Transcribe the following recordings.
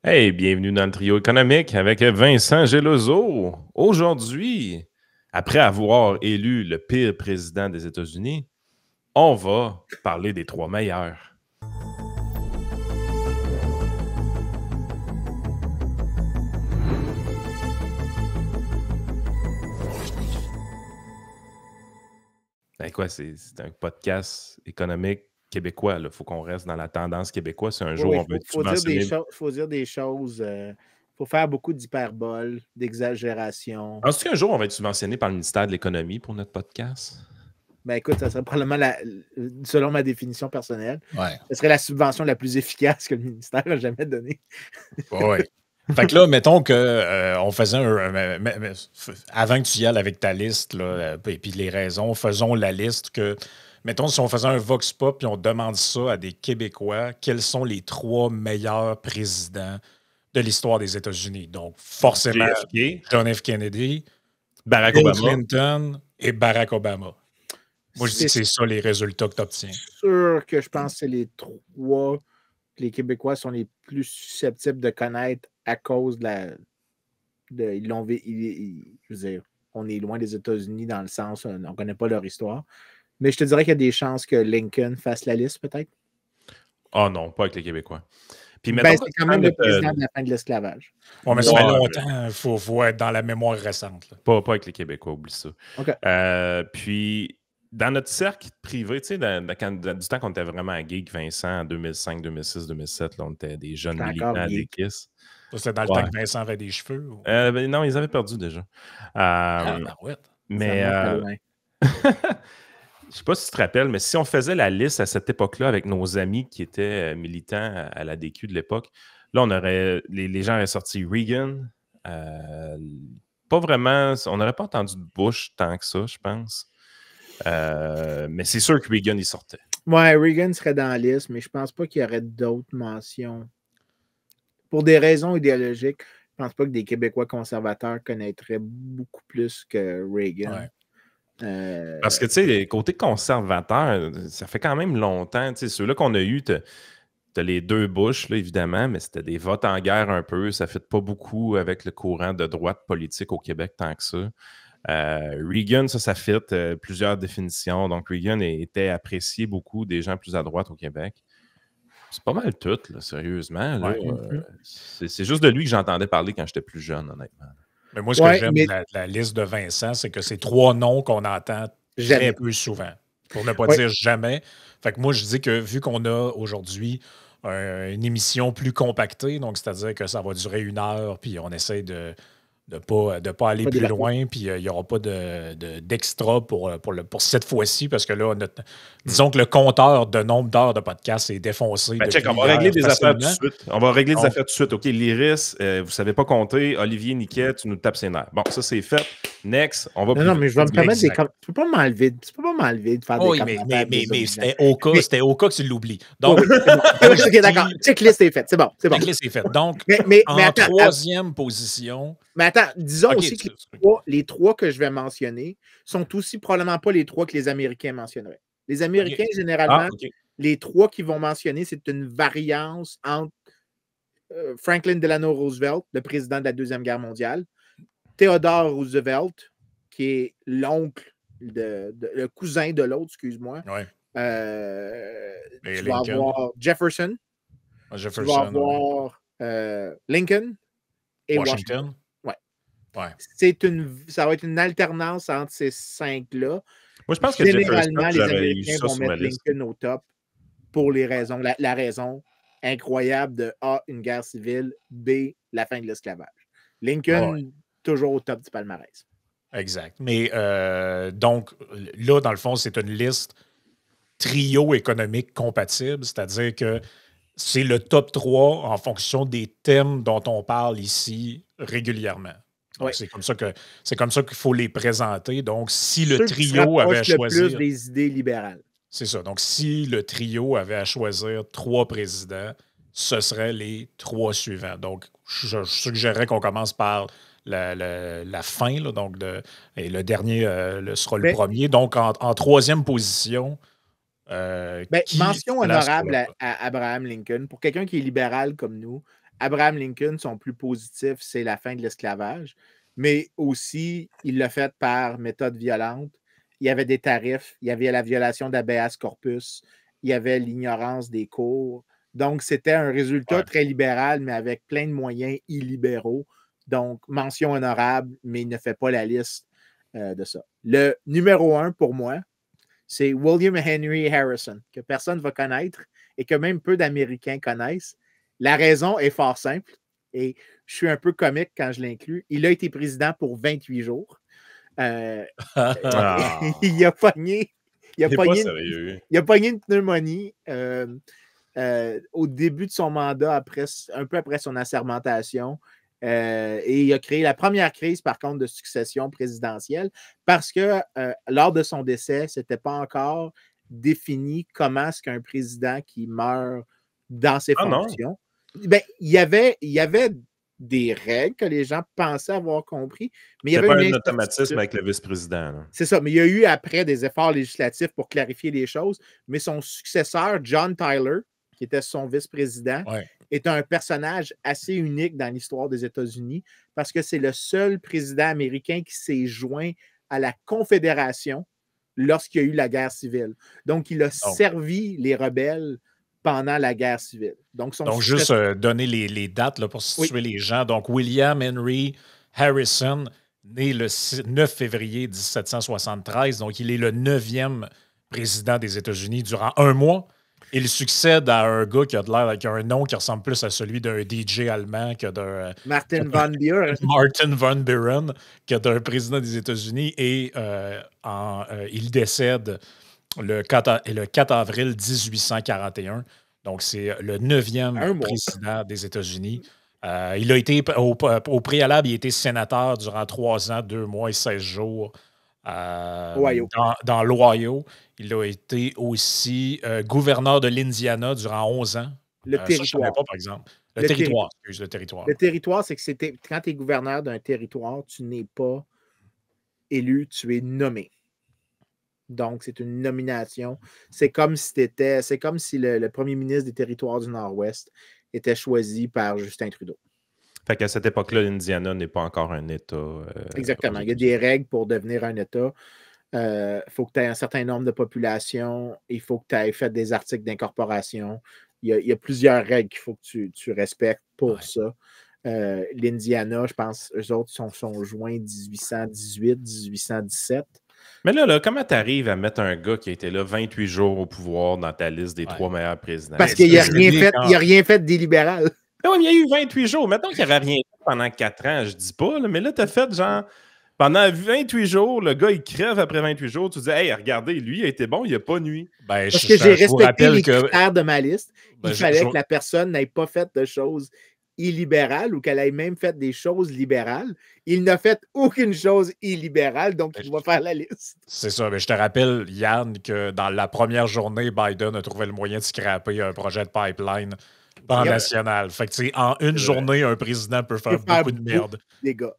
Hey, bienvenue dans le trio économique avec Vincent Gelozo. Aujourd'hui, après avoir élu le pire président des États-Unis, on va parler des trois meilleurs. Ben quoi, c'est un podcast économique québécois. Il faut qu'on reste dans la tendance québécoise. Si un jour on veut être subventionné. Faut dire des choses. Faut faire beaucoup d'hyperbole, d'exagération. Penses-tu qu'un jour on va être subventionné par le ministère de l'Économie pour notre podcast? Ben écoute, ça serait probablement, selon ma définition personnelle, Ouais. ce serait la subvention la plus efficace que le ministère a jamais donnée. Oui. Fait que là, mettons qu'on faisait avant que tu y ailles avec ta liste, là, et puis les raisons, faisons la liste que, mettons, si on faisait un Vox Pop et on demande ça à des Québécois, quels sont les trois meilleurs présidents de l'histoire des États-Unis? Donc, forcément, JFK, John F. Kennedy, Barack Bill Obama. Clinton et Barack Obama. Moi, je dis que c'est ça les résultats que tu obtiens. C'est sûr que je pense que c'est les trois que les Québécois sont les plus susceptibles de connaître à cause je veux dire, on est loin des États-Unis dans le sens, on ne connaît pas leur histoire. Mais je te dirais qu'il y a des chances que Lincoln fasse la liste, peut-être. Oh non, pas avec les Québécois. Puis c'est quand même le président de la fin de l'esclavage. Ouais, mais ça fait longtemps, il faut être dans la mémoire récente. Pas avec les Québécois, oublie ça. Okay. Puis, dans notre cercle privé, tu sais, du temps qu'on était vraiment geek, Vincent, en 2005, 2006, 2007, là, on était des jeunes militants à des Kiss. C'était dans le temps que Vincent avait des cheveux? Ou... Ben, non, ils avaient perdu déjà. Mais... je sais pas si tu te rappelles, mais si on faisait la liste à cette époque-là avec nos amis qui étaient militants à la DQ de l'époque, là, on aurait les gens auraient sorti Reagan. Pas vraiment, on n'aurait pas entendu de Bush tant que ça, je pense. Mais c'est sûr que Reagan, il sortait. Ouais, Reagan serait dans la liste, mais je pense pas qu'il y aurait d'autres mentions. Pour des raisons idéologiques, je pense pas que des Québécois conservateurs connaîtraient beaucoup plus que Reagan. Ouais. Parce que, tu sais, côté conservateur, ça fait quand même longtemps. Tu sais, ceux-là qu'on a eus, t'as les deux Bush, là, évidemment, mais c'était des votes en guerre un peu. Ça ne fait pas beaucoup avec le courant de droite politique au Québec tant que ça. Reagan, ça fit plusieurs définitions. Donc, Reagan était apprécié beaucoup des gens plus à droite au Québec. C'est pas mal tout, là, sérieusement. Là, c'est juste de lui que j'entendais parler quand j'étais plus jeune, honnêtement. Mais moi, ce que j'aime de la liste de Vincent, c'est que c'est trois noms qu'on entend très peu souvent, pour ne pas dire jamais. Fait que moi, je dis que vu qu'on a aujourd'hui une émission plus compactée, donc c'est-à-dire que ça va durer 1 heure, puis on essaie de pas aller plus loin, puis il n'y aura pas d'extra pour cette fois-ci, parce que là, disons que le compteur de nombre d'heures de podcast est défoncé. Ben check, on va régler des affaires tout de suite. On va régler des affaires tout de suite. OK, l'Iris, vous ne savez pas compter. Olivier Niquet, tu nous tapes ses nerfs. Bon, ça, c'est fait. Next, on va... Non, mais je vais me permettre des... Tu peux pas m'enlever de faire des commentaires. Mais c'était au cas que tu l'oublies. Donc, OK, d'accord. Checklist est faite. C'est bon. Checklist est faite. Donc, en troisième position... Mais attends, disons aussi que les trois que je vais mentionner sont aussi probablement pas les trois que les Américains mentionneraient. Les Américains, généralement, les trois qu'ils vont mentionner, c'est une variance entre Franklin Delano Roosevelt, le président de la Deuxième Guerre mondiale, Theodore Roosevelt, qui est l'oncle, le cousin de l'autre, excuse-moi. Ouais. Tu vas avoir Jefferson. Tu vas avoir Lincoln et Washington. Ouais. Ça va être une alternance entre ces cinq-là. Moi, je pense que généralement, les Américains vont mettre Lincoln au top pour les raisons. La raison incroyable de A, une guerre civile, B, la fin de l'esclavage. Lincoln, toujours au top du palmarès. Exact. Mais donc, là, dans le fond, c'est une liste trio économique compatible, c'est-à-dire que c'est le top 3 en fonction des thèmes dont on parle ici régulièrement. C'est comme ça qu'il faut les présenter. Donc, si le trio avait à choisir... plus des idées libérales. C'est ça. Donc, si le trio avait à choisir 3 présidents, ce seraient les 3 suivants. Donc, je suggérerais qu'on commence par la fin. Là, donc et le dernier sera le premier. Donc, en 3e position... mention honorable à Abraham Lincoln. Pour quelqu'un qui est libéral comme nous, Abraham Lincoln, son plus positif, c'est la fin de l'esclavage, mais aussi, il l'a fait par méthode violente. Il y avait des tarifs, il y avait la violation d'habeas corpus, il y avait l'ignorance des cours. Donc, c'était un résultat très libéral, mais avec plein de moyens illibéraux. Donc, mention honorable, mais il ne fait pas la liste de ça. Le numéro 1 pour moi, c'est William Henry Harrison, que personne ne va connaître et que même peu d'Américains connaissent. La raison est fort simple et je suis un peu comique quand je l'inclus. Il a été président pour 28 jours. Il a pogné. Il a pogné une pneumonie au début de son mandat, un peu après son assermentation. Et il a créé la première crise, par contre, de succession présidentielle parce que lors de son décès, ce n'était pas encore défini comment est-ce qu'un président qui meurt dans ses fonctions. Ben, il y avait des règles que les gens pensaient avoir compris, mais il y avait pas un automatisme avec le vice-président. C'est ça, mais il y a eu après des efforts législatifs pour clarifier les choses, mais son successeur, John Tyler, qui était son vice-président, est un personnage assez unique dans l'histoire des États-Unis parce que c'est le seul président américain qui s'est joint à la Confédération lorsqu'il y a eu la guerre civile. Donc, il a servi les rebelles pendant la guerre civile. Donc juste donner les dates là, pour situer les gens. Donc, William Henry Harrison, né le 9 février 1773. Donc, il est le 9e président des États-Unis durant un mois. Il succède à un gars qui a un nom qui ressemble plus à celui d'un DJ allemand que d'un... Martin Van Buren. Martin Van Buren, qui est un président des États-Unis. Et il décède le 4 avril 1841. Donc, c'est le 9e président des États-Unis. Il a été, au préalable, il a été sénateur durant 3 ans, 2 mois et 16 jours dans l'Ohio. Il a été aussi gouverneur de l'Indiana durant 11 ans. Le territoire. Ça, je ne savais pas, par exemple. Le territoire. Le territoire, c'est que quand tu es gouverneur d'un territoire, tu n'es pas élu, tu es nommé. Donc, c'est une nomination. C'est comme si le premier ministre des Territoires du Nord-Ouest était choisi par Justin Trudeau. Fait qu'à cette époque-là, l'Indiana n'est pas encore un État. Exactement. Il y a des règles pour devenir un État. Il faut que tu aies un certain nombre de population. Il faut que tu aies fait des articles d'incorporation. Il y a plusieurs règles qu'il faut que tu respectes pour ça. L'Indiana, je pense, eux autres sont joints 1818, 1817. Mais là, comment tu arrives à mettre un gars qui a été là 28 jours au pouvoir dans ta liste des 3 meilleurs présidents? Parce qu'il n'a rien fait d'illibéral. Oui, mais il y a eu 28 jours. Mettons qu'il n'avait rien fait pendant 4 ans, je dis pas. Là, mais là, tu as fait genre... Pendant 28 jours, le gars, il crève après 28 jours. Tu dis, hey, regardez, lui, il a été bon, il n'a pas nuit. Parce que j'ai respecté les critères de ma liste. Il fallait que la personne n'ait pas fait de choses illibérales ou qu'elle ait même fait des choses libérales. Il n'a fait aucune chose illibérale, donc il va faire la liste. C'est ça. Mais je te rappelle, Yann, que dans la première journée, Biden a trouvé le moyen de scraper un projet de pipeline pan-national. Fait que, en une journée, un président peut faire beaucoup de merde. Les gars.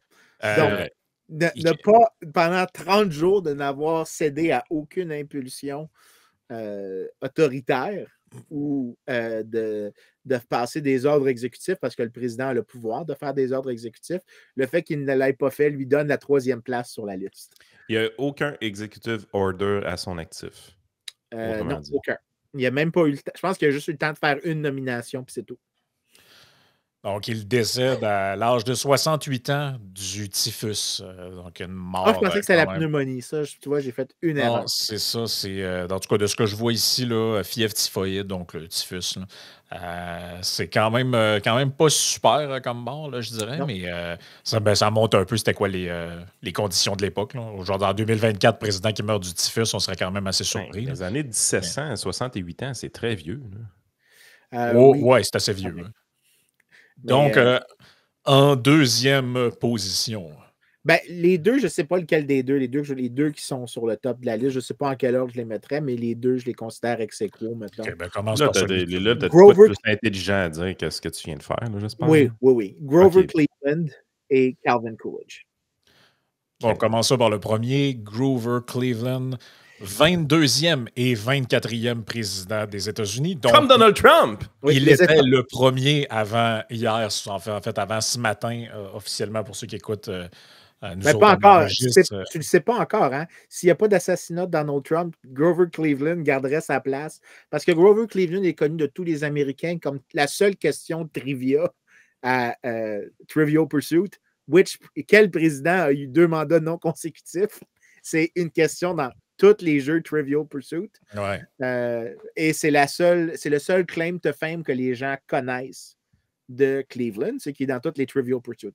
Donc, pas, pendant 30 jours, de n'avoir cédé à aucune impulsion autoritaire ou de passer des ordres exécutifs parce que le président a le pouvoir de faire des ordres exécutifs. Le fait qu'il ne l'ait pas fait lui donne la 3e place sur la liste. Il n'y a aucun executive order à son actif. Non, aucun. Il n'y a même pas eu le temps. Je pense qu'il a juste eu le temps de faire une nomination, puis c'est tout. Donc, il décède à l'âge de 68 ans du typhus. Donc, une mort. Je pensais que c'était la pneumonie. Ça, tu vois, j'ai fait une erreur. C'est ça. C'est, en tout cas, de ce que je vois ici, là, fièvre typhoïde, donc le typhus. C'est quand même pas super comme mort, là, je dirais, mais ça montre un peu c'était quoi les conditions de l'époque. Aujourd'hui, en 2024, président qui meurt du typhus, on serait quand même assez surpris. Les années 1700 à 68 ans, c'est très vieux. Oui, c'est assez vieux. Okay. Donc, en 2e position. Ben, les deux, je ne sais pas lequel des deux. Les deux qui sont sur le top de la liste, je ne sais pas en quel ordre je les mettrais, mais les deux, je les considère ex-aequo, maintenant. Okay, ben, commence par celui là, tu as plus intelligent à dire que ce que tu viens de faire, là, j'espère. Oui. Grover Cleveland et Calvin Coolidge. Bon, on commence ça par le premier, Grover Cleveland. 22e et 24e président des États-Unis. Comme Donald Trump! Il était le premier avant hier, en fait avant ce matin, officiellement, pour ceux qui écoutent. Mais pas encore. Tu ne le sais pas encore. Hein? S'il n'y a pas d'assassinat de Donald Trump, Grover Cleveland garderait sa place. Parce que Grover Cleveland est connu de tous les Américains comme la seule question de trivia à Trivial Pursuit. Quel président a eu 2 mandats non consécutifs? C'est une question dans tous les jeux Trivial Pursuit. Ouais. Et c'est le seul claim to fame que les gens connaissent de Cleveland, c'est qui est dans toutes les Trivial Pursuit.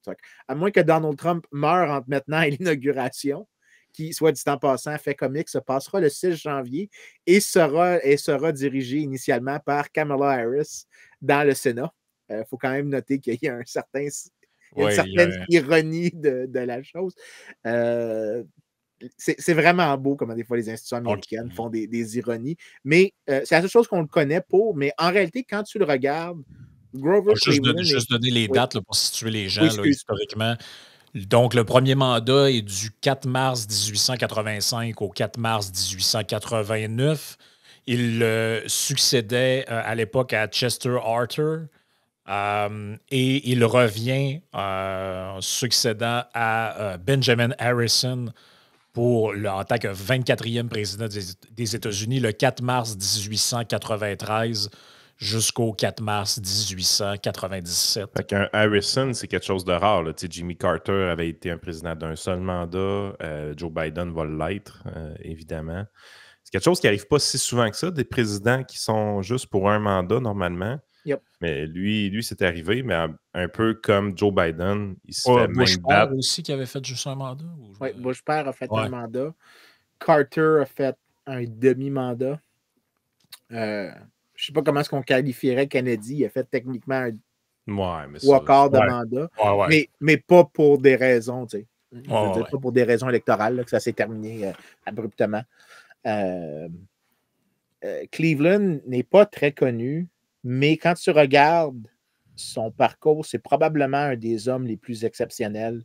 À moins que Donald Trump meure entre maintenant et l'inauguration, qui, soit dit en passant, fait comique, se passera le 6 janvier et sera dirigé initialement par Kamala Harris dans le Sénat. Il faut quand même noter qu'il y a une certaine ironie de la chose. C'est vraiment beau comment des fois les institutions américaines font des ironies, mais c'est la seule chose qu'on le connaît pour, mais en réalité, quand tu le regardes, Grover Cleveland... Juste donner les dates là, pour situer les gens historiquement. Donc, le premier mandat est du 4 mars 1885 au 4 mars 1889. Il succédait à l'époque à Chester Arthur et il revient succédant à Benjamin Harrison en tant que 24e président des États-Unis le 4 mars 1893 jusqu'au 4 mars 1897. Fait qu'un Harrison, c'est quelque chose de rare. Là. Jimmy Carter avait été un président d'un seul mandat. Joe Biden va l'être, évidemment. C'est quelque chose qui n'arrive pas si souvent que ça, des présidents qui sont juste pour un mandat, normalement. Yep. Mais lui c'est arrivé, mais un peu comme Joe Biden, il se fait Bush même battre. aussi qui avait fait juste un mandat? Oui, Bush père a fait un mandat. Carter a fait un demi-mandat. Je ne sais pas comment est-ce qu'on qualifierait Kennedy. Il a fait techniquement un 3 quarts de mandat. Mais pas pour des raisons, tu sais. Pas pour des raisons électorales, là, que ça s'est terminé abruptement. Cleveland n'est pas très connu, mais quand tu regardes son parcours, c'est probablement un des hommes les plus exceptionnels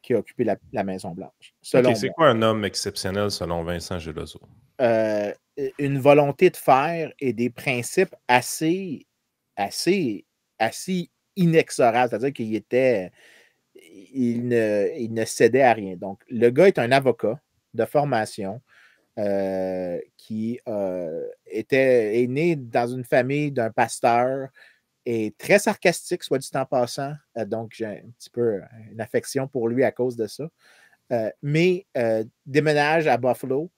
qui a occupé la Maison-Blanche. C'est quoi un homme exceptionnel selon Vincent Geloso? Une volonté de faire et des principes assez inexorables. C'est-à-dire qu'il ne cédait à rien. Donc, le gars est un avocat de formation qui est né dans une famille d'un pasteur et très sarcastique, soit dit en passant. Donc, j'ai un petit peu une affection pour lui à cause de ça. Mais déménage à Buffalo.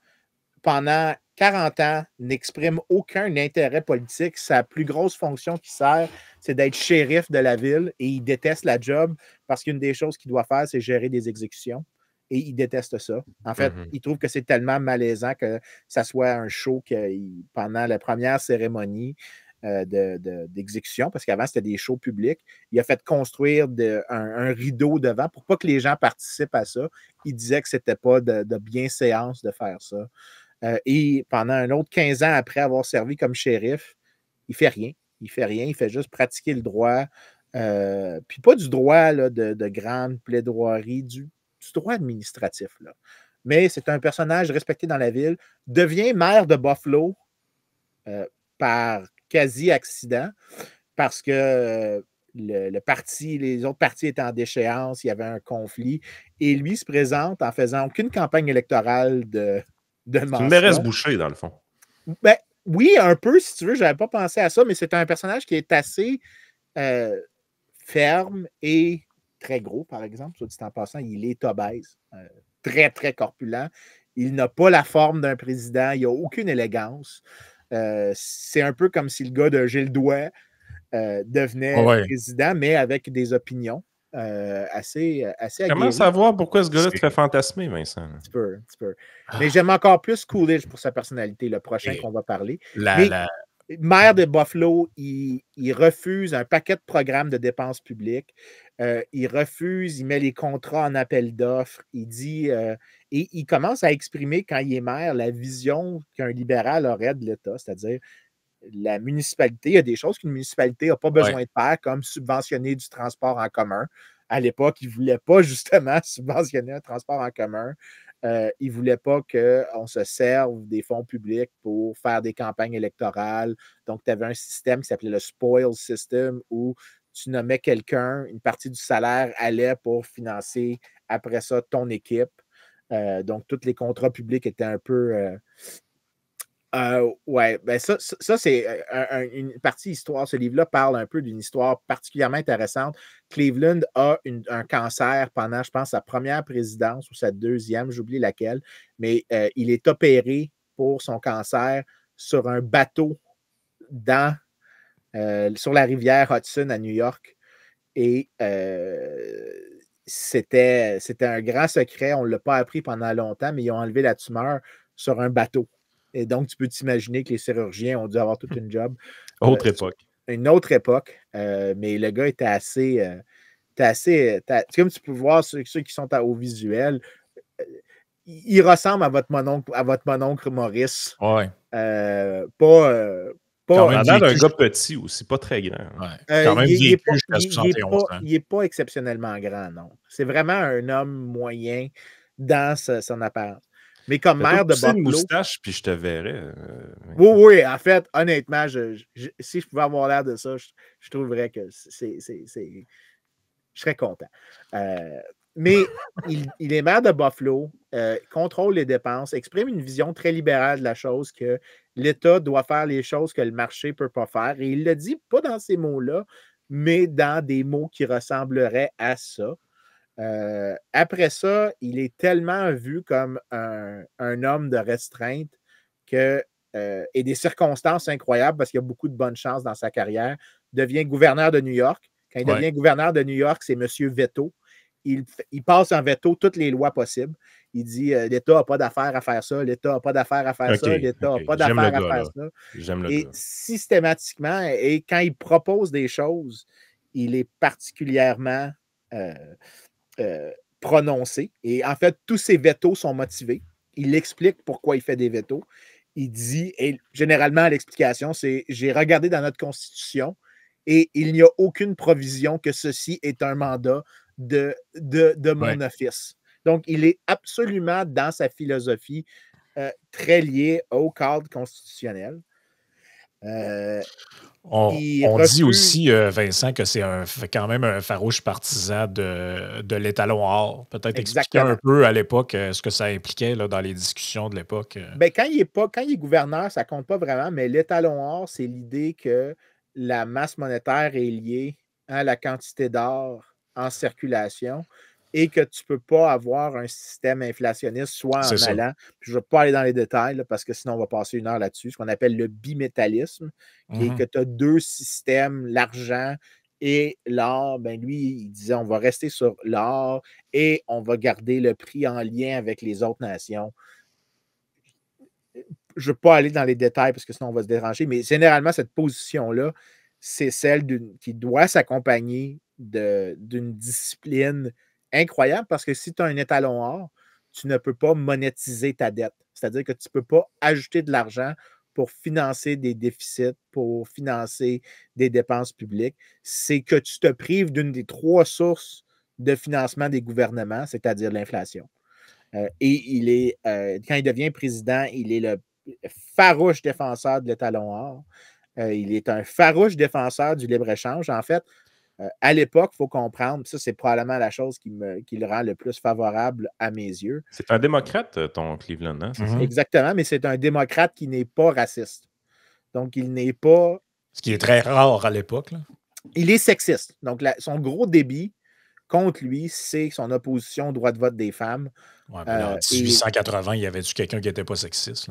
Pendant 40 ans, n'exprime aucun intérêt politique. Sa plus grosse fonction qui sert, c'est d'être shérif de la ville et il déteste la job parce qu'une des choses qu'il doit faire, c'est gérer des exécutions. Et il déteste ça. En fait, il trouve que c'est tellement malaisant que ça soit un show pendant la première cérémonie d'exécution, parce qu'avant, c'était des shows publics. Il a fait construire un rideau devant pour pas que les gens participent à ça. Il disait que c'était pas de bienséance de faire ça. Et pendant un autre 15 ans après avoir servi comme shérif, il fait rien. Il fait juste pratiquer le droit. Puis pas du droit là, de grande plaidoirie, du droit administratif. Là. Mais c'est un personnage respecté dans la ville, devient maire de Buffalo par quasi-accident parce que les autres partis étaient en déchéance, il y avait un conflit, et lui se présente en faisant aucune campagne électorale de mention. C'est une mairesse Boucher, dans le fond. Ben, oui, un peu, si tu veux, je n'avais pas pensé à ça, mais c'est un personnage qui est assez ferme et très gros, par exemple, soit dit en passant, il est obèse, très, très corpulent. Il n'a pas la forme d'un président, il n'a aucune élégance. C'est un peu comme si le gars de Gilles Douai devenait président, mais avec des opinions assez aguerries. Comment savoir pourquoi ce gars-là te fait fantasmer, Vincent? Un petit peu. Mais j'aime encore plus Coolidge pour sa personnalité, le prochain qu'on va parler. Maire de Buffalo, il refuse un paquet de programmes de dépenses publiques. Il refuse, il met les contrats en appel d'offres. Il dit, et il commence à exprimer, quand il est maire, la vision qu'un libéral aurait de l'État, c'est-à-dire la municipalité. Il y a des choses qu'une municipalité n'a pas besoin de faire, comme subventionner du transport en commun. À l'époque, il ne voulait pas justement subventionner un transport en commun. Il ne voulait pas qu'on se serve des fonds publics pour faire des campagnes électorales. Donc, tu avais un système qui s'appelait le spoil system où tu nommais quelqu'un, une partie du salaire allait pour financer après ça ton équipe. Donc, tous les contrats publics étaient un peu... ouais, ben ça c'est une partie histoire. Ce livre-là parle un peu d'une histoire particulièrement intéressante. Cleveland a un cancer pendant, je pense, sa première présidence ou sa deuxième, j'oublie laquelle, mais il est opéré pour son cancer sur un bateau sur la rivière Hudson à New York. Et c'était un grand secret. On ne l'a pas appris pendant longtemps, mais ils ont enlevé la tumeur sur un bateau. Et donc, tu peux t'imaginer que les chirurgiens ont dû avoir toute une job. Autre époque. Une autre époque. Mais le gars était assez... comme tu peux voir, ceux qui sont au visuel, il ressemble à votre mononcle Maurice. Ouais. Pas un l'air d'un gars petit aussi, pas très grand. Ouais. Quand même il n'est pas exceptionnellement grand, non. C'est vraiment un homme moyen dans son apparence. Mais comme maire de Buffalo... une moustache, puis je te verrais. Oui, en fait, honnêtement, si je pouvais avoir l'air de ça, je trouverais que je serais content. Mais il est maire de Buffalo, contrôle les dépenses, exprime une vision très libérale de la chose, que l'État doit faire les choses que le marché ne peut pas faire. Et il le dit pas dans ces mots-là, mais dans des mots qui ressembleraient à ça. Après ça, il est tellement vu comme un homme de restreinte et des circonstances incroyables, parce qu'il y a beaucoup de bonnes chances dans sa carrière, devient gouverneur de New York. Quand il devient gouverneur de New York, c'est M. Veto. Il passe en veto toutes les lois possibles. Il dit l'État n'a pas d'affaire à faire ça, l'État n'a pas d'affaire à faire ça, l'État n'a pas d'affaire à faire ça. J'aime le gars. Systématiquement, et quand il propose des choses, il est particulièrement prononcé. Et en fait, tous ses vétos sont motivés. Il explique pourquoi il fait des vétos. Il dit, et généralement, l'explication, c'est j'ai regardé dans notre Constitution et il n'y a aucune provision que ceci est un mandat de mon office. Donc, il est absolument dans sa philosophie très lié au cadre constitutionnel. On dit aussi, Vincent, que c'est quand même un farouche partisan de l'étalon or. Peut-être expliquer un peu à l'époque ce que ça impliquait là, dans les discussions de l'époque. Ben, quand il est gouverneur, ça ne compte pas vraiment, mais l'étalon or, c'est l'idée que la masse monétaire est liée à la quantité d'or en circulation et que tu ne peux pas avoir un système inflationniste soit en allant. Puis je ne vais pas aller dans les détails là, parce que sinon on va passer une heure là-dessus, ce qu'on appelle le bimétallisme, qui est que tu as deux systèmes, l'argent et l'or. Ben lui, il disait on va rester sur l'or et on va garder le prix en lien avec les autres nations. Je ne veux pas aller dans les détails parce que sinon on va se déranger, mais généralement, cette position-là, c'est celle qui doit s'accompagner d'une discipline incroyable, parce que si tu as un étalon or, tu ne peux pas monétiser ta dette. C'est-à-dire que tu ne peux pas ajouter de l'argent pour financer des déficits, pour financer des dépenses publiques. C'est que tu te prives d'une des trois sources de financement des gouvernements, c'est-à-dire l'inflation. Et quand il devient président, il est le farouche défenseur de l'étalon or. Il est un farouche défenseur du libre-échange. En fait, à l'époque, il faut comprendre, ça, c'est probablement la chose qui le rend le plus favorable à mes yeux. C'est un démocrate, ton Cleveland, hein? Exactement, mais c'est un démocrate qui n'est pas raciste. Donc, il n'est pas... Ce qui est très rare à l'époque. Il est sexiste. Donc, son gros débit contre lui, c'est son opposition au droit de vote des femmes. Ouais, en 1880, il y avait-tu quelqu'un qui n'était pas sexiste?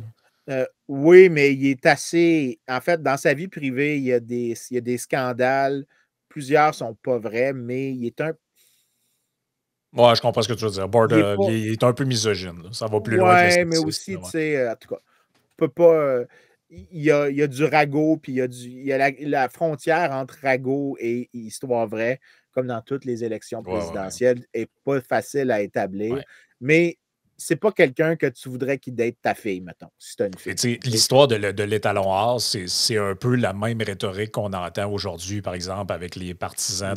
Oui, mais il est assez... En fait, dans sa vie privée, il y a des scandales. Plusieurs ne sont pas vrais, mais il est un... Ouais, je comprends ce que tu veux dire. Il est un peu misogyne. Là. Ça va plus loin que le mais aussi, tu sais, en tout cas, on peut pas... il y a du ragot, puis il y a la frontière entre ragot et histoire vraie, comme dans toutes les élections présidentielles, n'est pas facile à établir. Mais c'est pas quelqu'un que tu voudrais qu'il date ta fille, mettons, si tu as une fille. L'histoire de l'étalon or, c'est un peu la même rhétorique qu'on entend aujourd'hui, par exemple, avec les partisans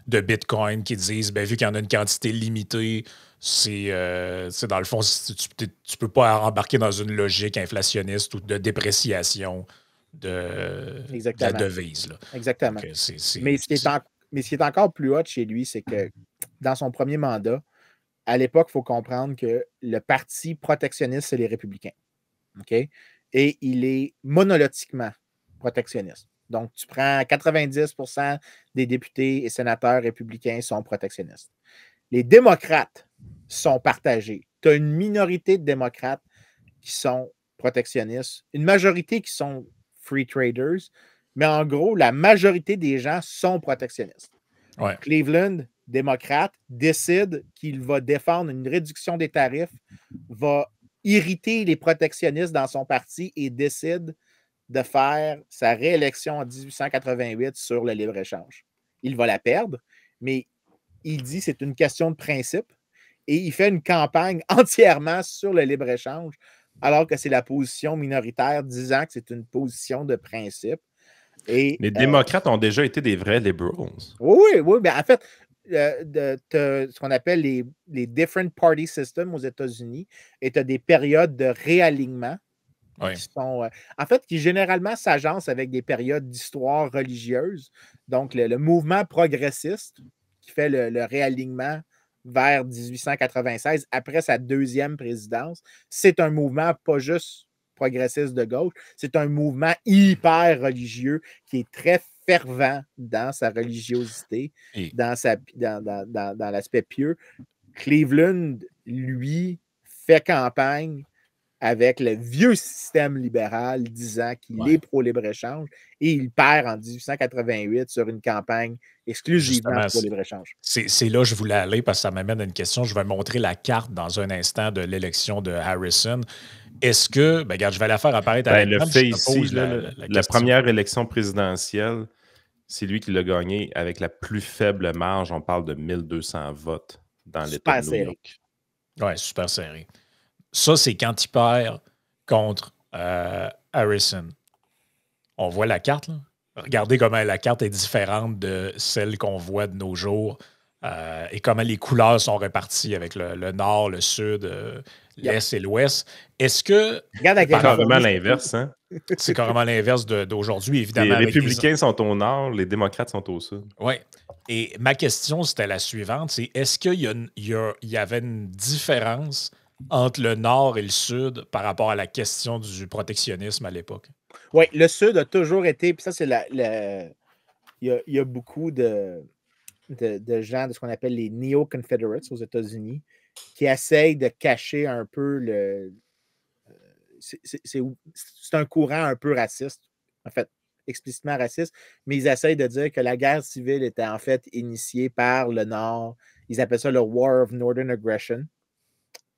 de Bitcoin qui disent, vu qu'il y en a une quantité limitée, c'est dans le fond, tu peux pas embarquer dans une logique inflationniste ou de dépréciation de la devise. Là. Exactement. Donc, mais ce qui est encore plus hot chez lui, c'est que dans son premier mandat, à l'époque, il faut comprendre que le parti protectionniste, c'est les républicains. OK? Et il est monolotiquement protectionniste. Donc, tu prends 90% des députés et sénateurs républicains sont protectionnistes. Les démocrates sont partagés. Tu as une minorité de démocrates qui sont protectionnistes, une majorité qui sont free traders, mais en gros, la majorité des gens sont protectionnistes. Ouais. Cleveland, démocrate, décide qu'il va défendre une réduction des tarifs, va irriter les protectionnistes dans son parti et décide de faire sa réélection en 1888 sur le libre-échange. Il va la perdre, mais il dit que c'est une question de principe et il fait une campagne entièrement sur le libre-échange alors que c'est la position minoritaire disant que c'est une position de principe. Et, les démocrates ont déjà été des vrais liberals. Oui, mais en fait, ce qu'on appelle les different party systems aux États-Unis, et tu as des périodes de réalignement qui sont, en fait, qui généralement s'agencent avec des périodes d'histoire religieuse. Donc, le mouvement progressiste qui fait le réalignement vers 1896, après sa deuxième présidence, c'est un mouvement pas juste progressiste de gauche, c'est un mouvement hyper religieux qui est très fervent dans sa religiosité, dans l'aspect pieux. Cleveland, lui, fait campagne avec le vieux système libéral disant qu'il est pro-libre-échange et il perd en 1888 sur une campagne exclusivement pour libre-échange. C'est là que je voulais aller parce que ça m'amène à une question. Je vais montrer la carte dans un instant de l'élection de Harrison. Est-ce que, regarde, je vais la faire apparaître à l'écran. Le fait ici, la première élection présidentielle, c'est lui qui l'a gagné avec la plus faible marge. On parle de 1200 votes dans l'État de New York. Oui, super serré. Ça, c'est quand il perd contre Harrison. On voit la carte, là. Regardez comment la carte est différente de celle qu'on voit de nos jours et comment les couleurs sont réparties avec le nord, le sud, l'est et l'ouest. Est-ce que... C'est carrément l'inverse, hein? C'est carrément l'inverse d'aujourd'hui, évidemment. Les républicains sont au nord, les démocrates sont au sud. Oui. Et ma question, c'était la suivante, c'est est-ce qu'il y avait une différence entre le nord et le sud par rapport à la question du protectionnisme à l'époque? Oui, le sud a toujours été, puis ça, c'est il y a beaucoup de gens de ce qu'on appelle les Neo-Confederates aux États-Unis qui essayent de cacher un peu c'est un courant un peu raciste, en fait, explicitement raciste, mais ils essayent de dire que la guerre civile était en fait initiée par le Nord. Ils appellent ça le War of Northern Aggression.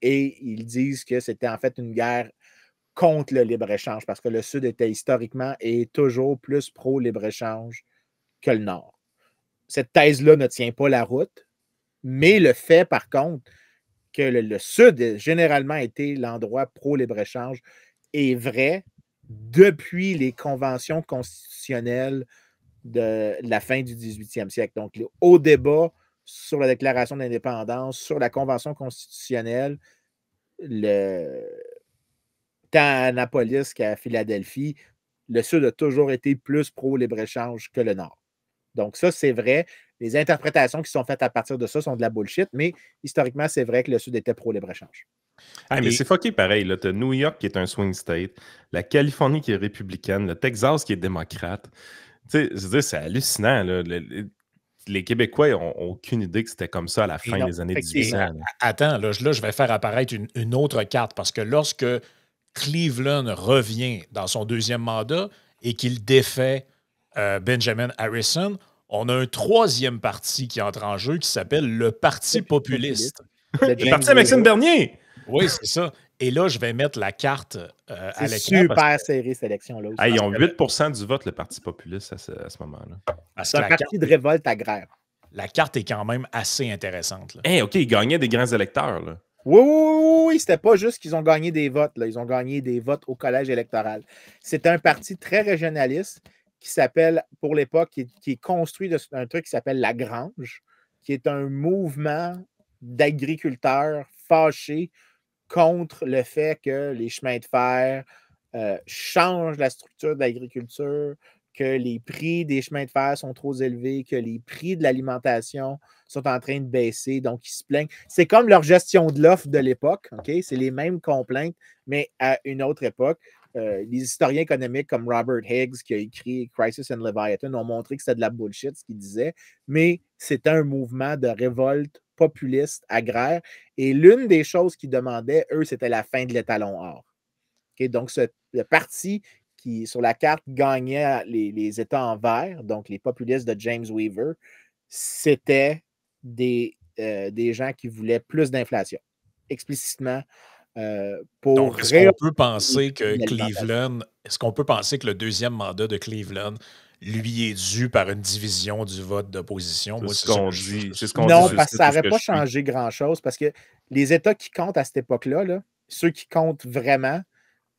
Et ils disent que c'était en fait une guerre contre le libre-échange parce que le Sud était historiquement et toujours plus pro-libre-échange que le Nord. Cette thèse-là ne tient pas la route, mais le fait, par contre, que le Sud a généralement été l'endroit pro-libre-échange est vrai depuis les conventions constitutionnelles de la fin du 18e siècle. Donc, au débat sur la déclaration d'indépendance, sur la convention constitutionnelle, tant à Annapolis qu'à Philadelphie, le Sud a toujours été plus pro-libre-échange que le Nord. Donc, ça, c'est vrai. Les interprétations qui sont faites à partir de ça sont de la bullshit, mais historiquement, c'est vrai que le Sud était pro-libre-échange. Mais c'est fucké pareil. Tu as New York qui est un swing state, la Californie qui est républicaine, le Texas qui est démocrate. Tu sais, je veux dire, c'est hallucinant. Là. Les Québécois n'ont aucune idée que c'était comme ça à la fin des années 1800. Attends, là, je vais faire apparaître une autre carte parce que lorsque Cleveland revient dans son deuxième mandat et qu'il défait Benjamin Harrison, on a un troisième parti qui entre en jeu qui s'appelle le Parti populiste. Le parti à Maxime Bernier! Oui, c'est ça. Et là, je vais mettre la carte à l'écran. C'est super serré, cette élection-là. Ils ont 8% du vote, le Parti populiste, à ce moment-là. C'est un parti de révolte agraire. La carte est quand même assez intéressante. OK, ils gagnaient des grands électeurs. Là. Oui, c'était pas juste qu'ils ont gagné des votes, là. Ils ont gagné des votes au collège électoral. C'est un parti très régionaliste qui s'appelle, pour l'époque, qui est construit d'un truc qui s'appelle La Grange, qui est un mouvement d'agriculteurs fâchés contre le fait que les chemins de fer changent la structure de l'agriculture, que les prix des chemins de fer sont trop élevés, que les prix de l'alimentation sont en train de baisser, donc ils se plaignent. C'est comme leur gestion de l'offre de l'époque, OK? C'est les mêmes complaintes, mais à une autre époque. Les historiens économiques comme Robert Higgs, qui a écrit Crisis and Leviathan, ont montré que c'était de la bullshit ce qu'il disait, mais c'était un mouvement de révolte populiste, agraire, et l'une des choses qu'ils demandaient, eux, c'était la fin de l'étalon or. Okay? Donc, le parti qui, sur la carte, gagnait les États en vert, donc les populistes de James Weaver, c'était des gens qui voulaient plus d'inflation, explicitement. Donc, est-ce qu'on peut penser que Cleveland, est-ce qu'on peut penser que le deuxième mandat de Cleveland lui est dû par une division du vote d'opposition? C'est ce qu'on dit. Non, parce que ça n'aurait pas changé grand-chose, parce que les États qui comptent à cette époque-là, là, ceux qui comptent vraiment,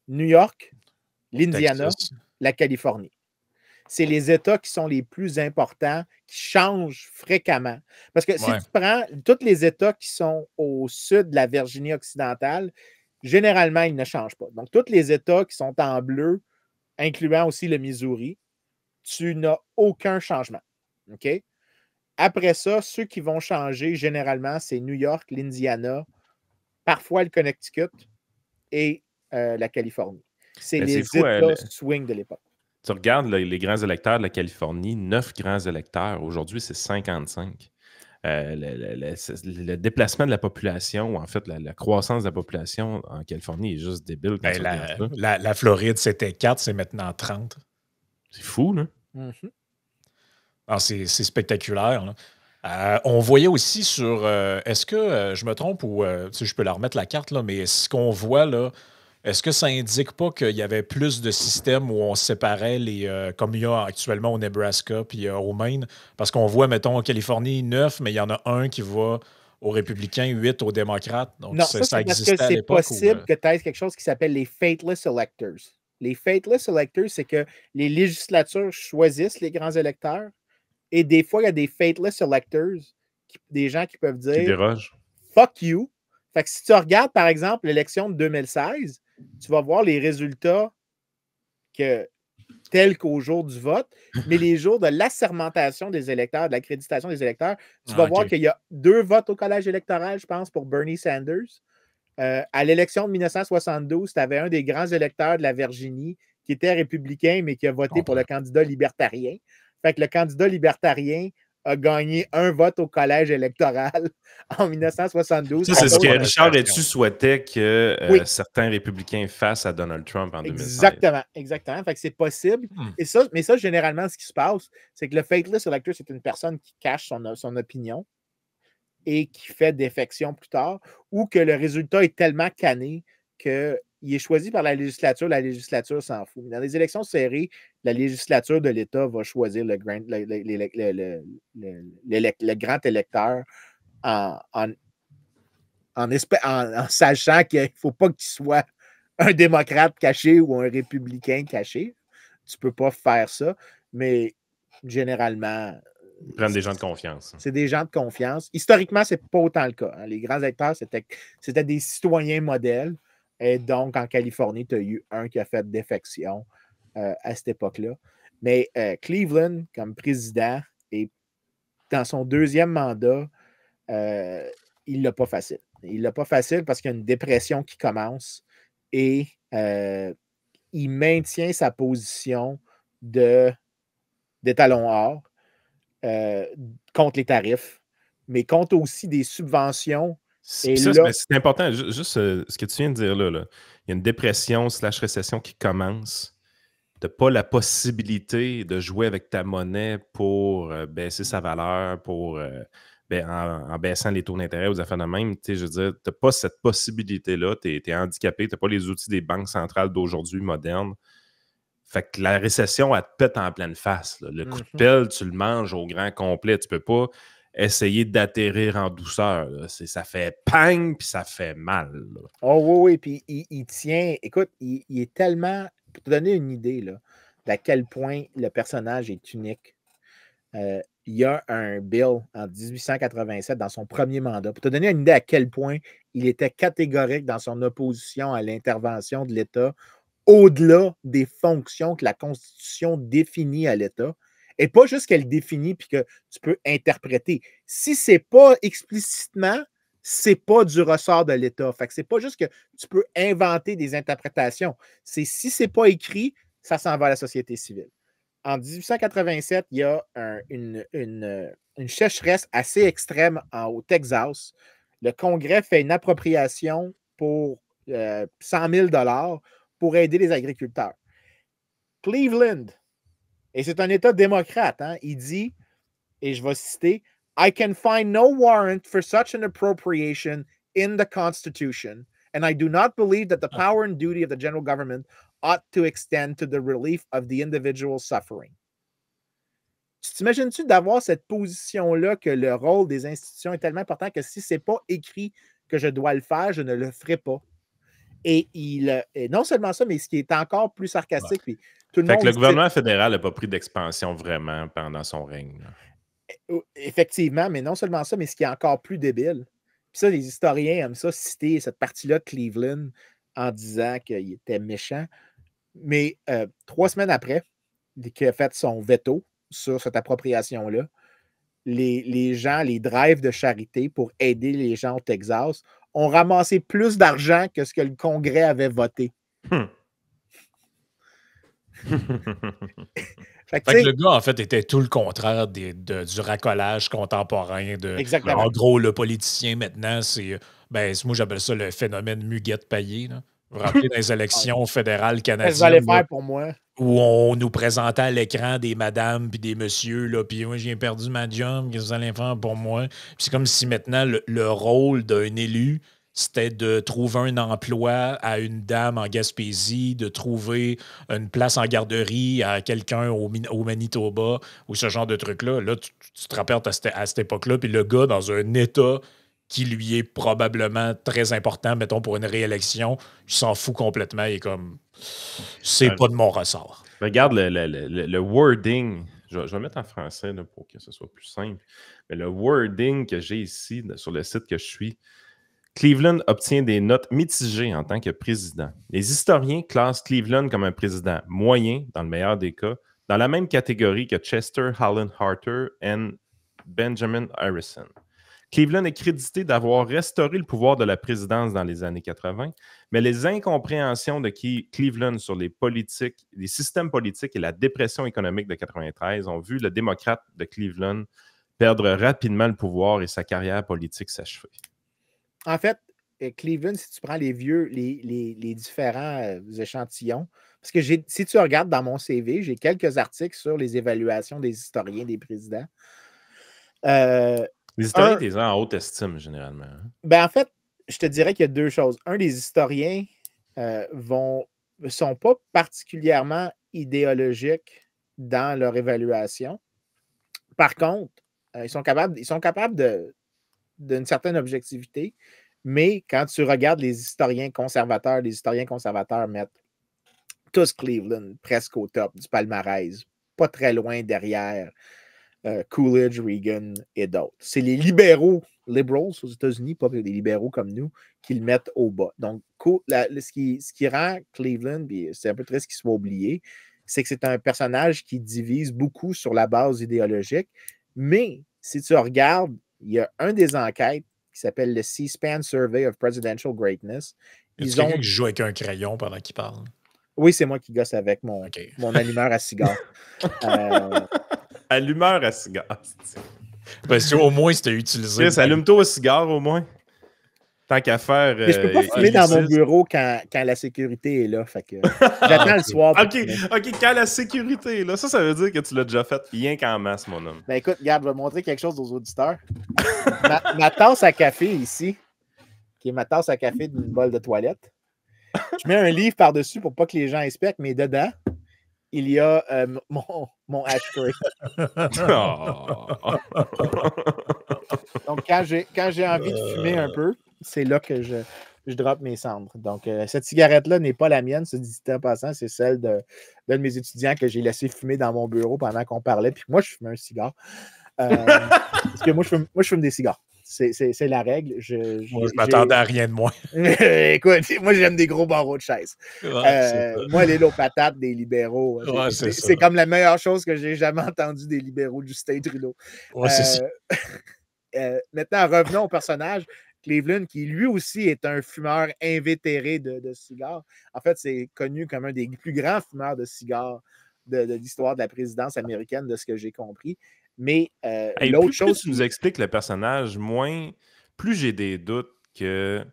New York, l'Indiana, la Californie. C'est les États qui sont les plus importants, qui changent fréquemment. Parce que si tu prends tous les États qui sont au sud de la Virginie occidentale, généralement, ils ne changent pas. Donc, tous les États qui sont en bleu, incluant aussi le Missouri, tu n'as aucun changement. OK? Après ça, ceux qui vont changer, généralement, c'est New York, l'Indiana, parfois le Connecticut et la Californie. C'est les États swing de l'époque. Tu regardes les grands électeurs de la Californie, 9 grands électeurs. Aujourd'hui, c'est 55. Le déplacement de la population, ou en fait, la croissance de la population en Californie est juste débile. Quand la Floride, c'était 4, c'est maintenant 30. C'est fou, là. Mm-hmm. Alors, c'est spectaculaire, là. On voyait aussi sur... est-ce que je me trompe ou je peux la remettre la carte, là, mais ce qu'on voit là, est-ce que ça indique pas qu'il y avait plus de systèmes où on séparait les comme il y a actuellement au Nebraska puis au Maine? Parce qu'on voit, mettons, en Californie, 9, mais il y en a un qui va aux républicains, 8 aux démocrates. Donc, non, ça existait parce que c'est possible que tu aies quelque chose qui s'appelle les fateless electors. Les fateless electors, c'est que les législatures choisissent les grands électeurs. Et des fois, il y a des fateless electors, des gens qui peuvent dire qui dérogent. Fuck you. Fait que si tu regardes, par exemple, l'élection de 2016, tu vas voir les résultats tels qu'au jour du vote, mais les jours de l'assermentation des électeurs, de l'accréditation des électeurs, tu vas voir qu'il y a 2 votes au collège électoral, je pense, pour Bernie Sanders. À l'élection de 1972, tu avais un des grands électeurs de la Virginie qui était républicain, mais qui a voté pour le candidat libertarien. Fait que le candidat libertarien a gagné un vote au collège électoral en 1972. Ça, c'est ce que Richard Etu souhaitait que certains républicains fassent à Donald Trump en 2016. Exactement. Fait que c'est possible. Mais ça, généralement, ce qui se passe, c'est que le fateless elector, c'est une personne qui cache son opinion et qui fait défection plus tard, ou que le résultat est tellement canné qu'il est choisi par la législature s'en fout. Dans les élections serrées, la législature de l'État va choisir le grand électeur en sachant qu'il ne faut pas qu'il soit un démocrate caché ou un républicain caché. Tu ne peux pas faire ça, mais généralement... Ils prennent des gens de confiance. C'est des gens de confiance. Historiquement, ce n'est pas autant le cas. Les grands électeurs, c'était des citoyens modèles. Et donc, en Californie, tu as eu un qui a fait défection à cette époque-là. Mais Cleveland, comme président, et dans son deuxième mandat, il ne l'a pas facile. Il ne l'a pas facile parce qu'il y a une dépression qui commence et il maintient sa position d'étalon or contre les tarifs, mais contre aussi des subventions. C'est important, juste ce que tu viens de dire là. Il y a une dépression / récession qui commence. Tu n'as pas la possibilité de jouer avec ta monnaie pour baisser sa valeur, en baissant les taux d'intérêt aux affaires de même. Je veux dire, tu n'as pas cette possibilité-là. Tu es handicapé, tu n'as pas les outils des banques centrales d'aujourd'hui modernes. Fait que la récession, elle te pète en pleine face. Là. Le coup de pelle, tu le manges au grand complet. Tu peux pas essayer d'atterrir en douceur. Ça fait pang, puis ça fait mal. Là. Oh oui, puis il tient... Écoute, il est tellement... Pour te donner une idée là, d'à quel point le personnage est unique, il y a un bill en 1887 dans son premier mandat. Pour te donner une idée à quel point il était catégorique dans son opposition à l'intervention de l'État au-delà des fonctions que la Constitution définit à l'État. Et pas juste qu'elle définit puis que tu peux interpréter. Si ce n'est pas explicitement, c'est pas du ressort de l'État. Fait que c'est pas juste que tu peux inventer des interprétations. C'est si c'est pas écrit, ça s'en va à la société civile. En 1887, il y a une sécheresse assez extrême au Texas. Le Congrès fait une appropriation pour 100 000 $ pour aider les agriculteurs. Cleveland, et c'est un État démocrate, hein, il dit, et je vais citer, « I can find no warrant for such an appropriation in the Constitution, and I do not believe that the power and duty of the general government ought to extend to the relief of the individual suffering. » Tu t'imagines-tu d'avoir cette position-là que le rôle des institutions est tellement important que si ce n'est pas écrit que je dois le faire, je ne le ferai pas. Et non seulement ça, mais ce qui est encore plus sarcastique. Puis tout le monde que le gouvernement fédéral n'a pas pris d'expansion vraiment pendant son règne. Effectivement, mais non seulement ça, mais ce qui est encore plus débile. Puis ça, les historiens aiment ça, citer cette partie-là de Cleveland en disant qu'il était méchant. Mais 3 semaines après qu'il a fait son veto sur cette appropriation-là, les gens, les drives de charité pour aider les gens au Texas ont ramassé plus d'argent que ce que le Congrès avait voté. Fait que le gars, en fait, était tout le contraire du racolage contemporain. Exactement. En gros, le politicien, maintenant, c'est... moi, j'appelle ça le phénomène Muguette Payé. Vous vous rappelez des élections fédérales canadiennes? Vous allez faire pour moi. Où on nous présentait à l'écran des madames puis des messieurs, là, puis moi, j'ai perdu ma job, qu'est-ce que vous allez faire pour moi? Puis c'est comme si maintenant, le rôle d'un élu, c'était de trouver un emploi à une dame en Gaspésie, de trouver une place en garderie à quelqu'un au Manitoba ou ce genre de truc-là. Là, tu te rappelles à cette époque-là, puis le gars, dans un état qui lui est probablement très important, mettons, pour une réélection, il s'en fout complètement. Il est comme... C'est pas de mon ressort. Regarde le wording. Je vais le mettre en français là, pour que ce soit plus simple. Mais le wording que j'ai ici sur le site que je suis, Cleveland obtient des notes mitigées en tant que président. Les historiens classent Cleveland comme un président moyen, dans le meilleur des cas, dans la même catégorie que Chester Holland Harter et Benjamin Harrison. Cleveland est crédité d'avoir restauré le pouvoir de la présidence dans les années 80, mais les incompréhensions de Cleveland sur les systèmes politiques et la dépression économique de 93 ont vu le démocrate de Cleveland perdre rapidement le pouvoir et sa carrière politique s'achever. En fait, Cleveland, si tu prends les différents échantillons, parce que si tu regardes dans mon CV, j'ai quelques articles sur les évaluations des historiens, des présidents. Les historiens, tu les as en haute estime, généralement. En fait, je te dirais qu'il y a 2 choses. Un, les historiens ne sont pas particulièrement idéologiques dans leur évaluation. Par contre, ils sont capables d'une certaine objectivité, mais quand tu regardes les historiens conservateurs mettent tous Cleveland presque au top du palmarès, pas très loin derrière Coolidge, Reagan et d'autres. C'est les liberals aux États-Unis, pas des libéraux comme nous, qui le mettent au bas. Donc, ce qui rend Cleveland, puis c'est un peu triste qu'il soit oublié, c'est que c'est un personnage qui divise beaucoup sur la base idéologique, mais si tu regardes, il y a un des enquêtes qui s'appelle le C-SPAN Survey of Presidential Greatness. Est-ce quelqu'un qui joue avec un crayon pendant qu'il parle? Oui, c'est moi qui gosse avec mon allumeur à cigare. Allumeur à cigare. Parce qu'au moins, c'était utilisé. Chris, allume-toi au cigare, au moins. Tant qu'à faire. Mais je peux pas fumer dans mon bureau quand la sécurité est là. Fait que j'attends le soir. OK, quand la sécurité est là. Ça veut dire que tu l'as déjà fait rien qu'en masse, mon homme. Écoute, regarde, je vais montrer quelque chose aux auditeurs. ma tasse à café ici, qui est ma tasse à café d'une bol de toilette. Je mets un livre par-dessus pour pas que les gens inspectent, mais dedans, il y a mon ashtray. Donc, quand j'ai envie de fumer un peu, c'est là que je drop mes cendres. Donc, cette cigarette-là n'est pas la mienne, ce dit en passant, c'est celle d'un de mes étudiants que j'ai laissé fumer dans mon bureau pendant qu'on parlait. Puis moi, je fumais un cigare. Parce que moi, je fume des cigares. C'est la règle. Moi, je m'attendais à rien de moins. Écoute, moi, j'aime des gros barreaux de chaise. Moi, les lots patates des libéraux, c'est comme la meilleure chose que j'ai jamais entendue des libéraux du Justin Trudeau. Ouais, c'est ça. Maintenant, revenons au personnage. Cleveland, qui lui aussi est un fumeur invétéré de cigares. En fait, c'est connu comme un des plus grands fumeurs de cigares de l'histoire de la présidence américaine, de ce que j'ai compris. Mais l'autre chose. Plus tu nous expliques le personnage, plus j'ai des doutes que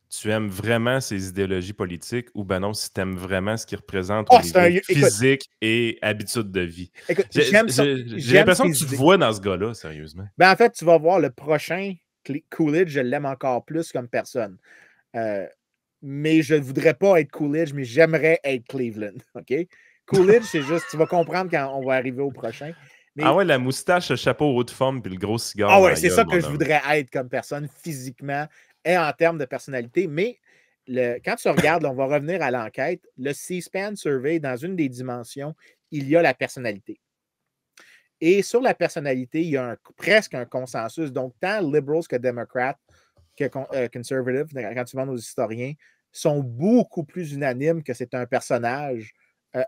tu aimes vraiment ses idéologies politiques ou ben non, si tu aimes vraiment ce qu'il représente au niveau physique et habitude de vie. Écoute, j'ai l'impression que tu te vois dans ce gars-là, sérieusement. Ben, en fait, tu vas voir le prochain Coolidge, je l'aime encore plus comme personne. Mais je ne voudrais pas être Coolidge, mais j'aimerais être Cleveland. OK? Coolidge, c'est juste, tu vas comprendre quand on va arriver au prochain. Mais... Ah ouais, la moustache, le chapeau haut de forme puis le gros cigare. Ah ouais, c'est ça que je voudrais être comme personne physiquement et en termes de personnalité. Mais quand tu regardes, là, on va revenir à l'enquête, le C-SPAN Survey, dans une des dimensions, il y a la personnalité. Et sur la personnalité, il y a presque un consensus. Donc, tant liberals que démocrates, que conservatives, quand tu vas aux historiens, sont beaucoup plus unanimes que c'est un personnage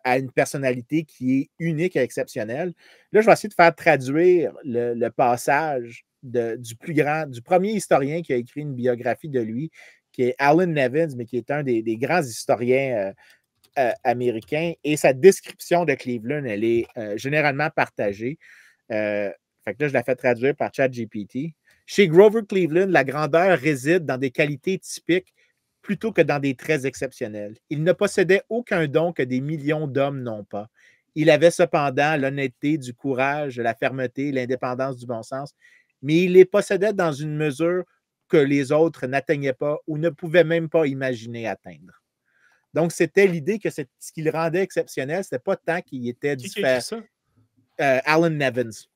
à une personnalité qui est unique et exceptionnelle. Là, je vais essayer de faire traduire le passage du premier historien qui a écrit une biographie de lui, qui est Alan Nevins, mais qui est un des grands historiens américains. Et sa description de Cleveland, elle est généralement partagée. Fait que là, je la fais traduire par ChatGPT. Chez Grover Cleveland, la grandeur réside dans des qualités typiques plutôt que dans des traits exceptionnels. Il ne possédait aucun don que des millions d'hommes n'ont pas. Il avait cependant l'honnêteté, du courage, la fermeté, l'indépendance du bon sens, mais il les possédait dans une mesure que les autres n'atteignaient pas ou ne pouvaient même pas imaginer atteindre. Donc, c'était l'idée que ce qui le rendait exceptionnel, ce n'était pas tant qu'il était différent. Alan Nevins.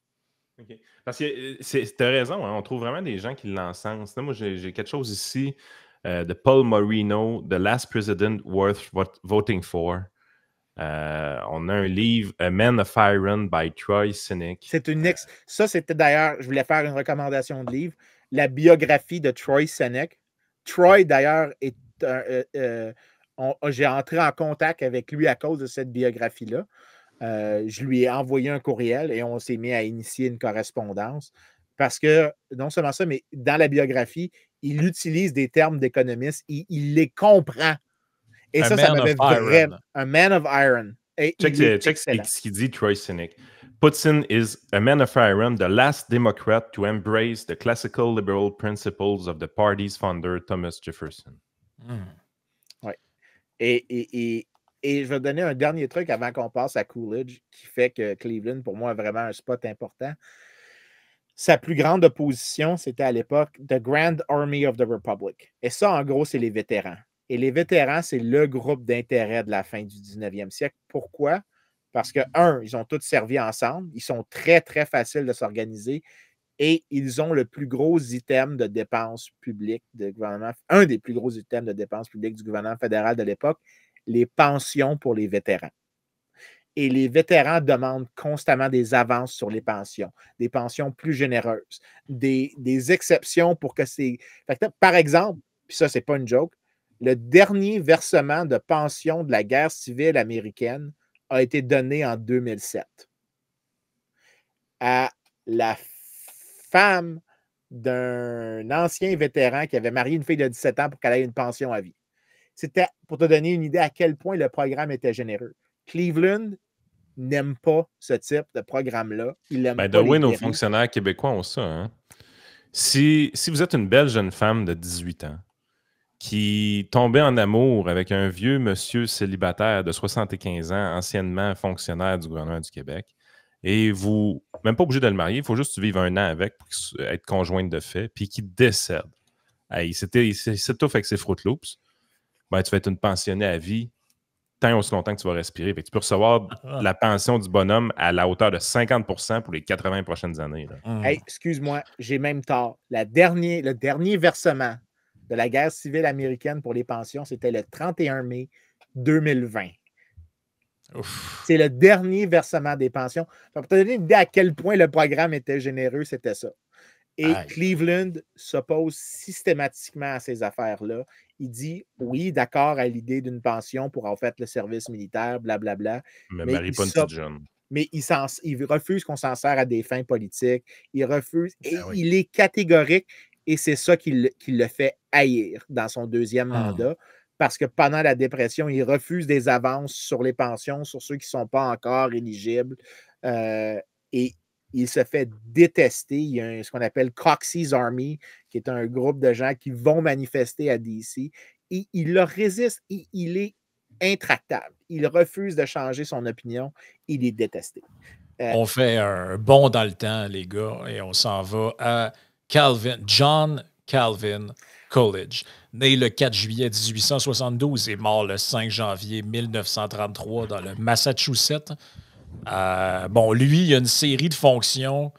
Okay. Parce que tu as raison, hein, on trouve vraiment des gens qui l'encensent. Moi, j'ai quelque chose ici de Paul Moreno, The Last President Worth Voting For. On a un livre, A Man of Iron by Troy Sinek. Ça, c'était d'ailleurs, je voulais faire une recommandation de livre, la biographie de Troy Sinek. Troy, d'ailleurs, est j'ai entré en contact avec lui à cause de cette biographie-là. Je lui ai envoyé un courriel et on s'est mis à initier une correspondance parce que, non seulement ça, mais dans la biographie, il utilise des termes d'économiste, il les comprend. Et ça m'avait vraiment... Un man of iron. Check ce qu'il dit, Troy Sinek. Putin is a man of iron, the last Democrat to embrace the classical liberal principles of the party's founder, Thomas Jefferson. Oui. Et je vais donner un dernier truc avant qu'on passe à Coolidge qui fait que Cleveland, pour moi, a vraiment un spot important. Sa plus grande opposition, c'était à l'époque The Grand Army of the Republic. Et ça, en gros, c'est les vétérans. Et les vétérans, c'est le groupe d'intérêt de la fin du 19e siècle. Pourquoi? Parce que, ils ont tous servi ensemble. Ils sont très, très faciles de s'organiser. Et ils ont le plus gros item de dépenses publiques du gouvernement, un des plus gros items de dépenses publiques du gouvernement fédéral de l'époque, les pensions pour les vétérans. Et les vétérans demandent constamment des avances sur les pensions, des pensions plus généreuses, des exceptions pour que c'est... Par exemple, puis ça, c'est pas une joke, le dernier versement de pension de la guerre civile américaine a été donné en 2007 à la femme d'un ancien vétéran qui avait marié une fille de 17 ans pour qu'elle ait une pension à vie. C'était pour te donner une idée à quel point le programme était généreux. Cleveland n'aime pas ce type de programme-là. Il aime pas nos fonctionnaires québécois ont ça. Hein? Si vous êtes une belle jeune femme de 18 ans qui tombait en amour avec un vieux monsieur célibataire de 75 ans, anciennement fonctionnaire du gouvernement du Québec, et vous, même pas obligé de le marier, il faut juste vivre 1 an avec pour être conjointe de fait, puis qui décède. Il s'étouffe avec ses Fruit Loops. Tu vas être une pensionnée à vie tant aussi longtemps que tu vas respirer. Fait que tu peux recevoir la pension du bonhomme à la hauteur de 50% pour les 80 prochaines années. Hey, excuse-moi, j'ai même tort. Le dernier versement de la guerre civile américaine pour les pensions, c'était le 31 mai 2020. C'est le dernier versement des pensions. Pour te donner une idée à quel point le programme était généreux, c'était ça. Et Cleveland s'oppose systématiquement à ces affaires-là. Il dit oui, d'accord à l'idée d'une pension pour en fait le service militaire, blablabla. Mais marie pas une petite jeune. Mais il refuse qu'on s'en sert à des fins politiques. Il refuse. Et il est catégorique et c'est ça qui le fait haïr dans son deuxième mandat. Parce que pendant la dépression, il refuse des avances sur les pensions, sur ceux qui ne sont pas encore éligibles. Et il se fait détester. Il y a ce qu'on appelle Coxey's Army, qui est un groupe de gens qui vont manifester à DC. Et il leur résiste. Il est intractable. Il refuse de changer son opinion. Il est détesté. On fait un bond dans le temps, les gars, et on s'en va à John Calvin Coolidge, né le 4 juillet 1872 et mort le 5 janvier 1933 dans le Massachusetts. Lui, il y a une série de fonctions.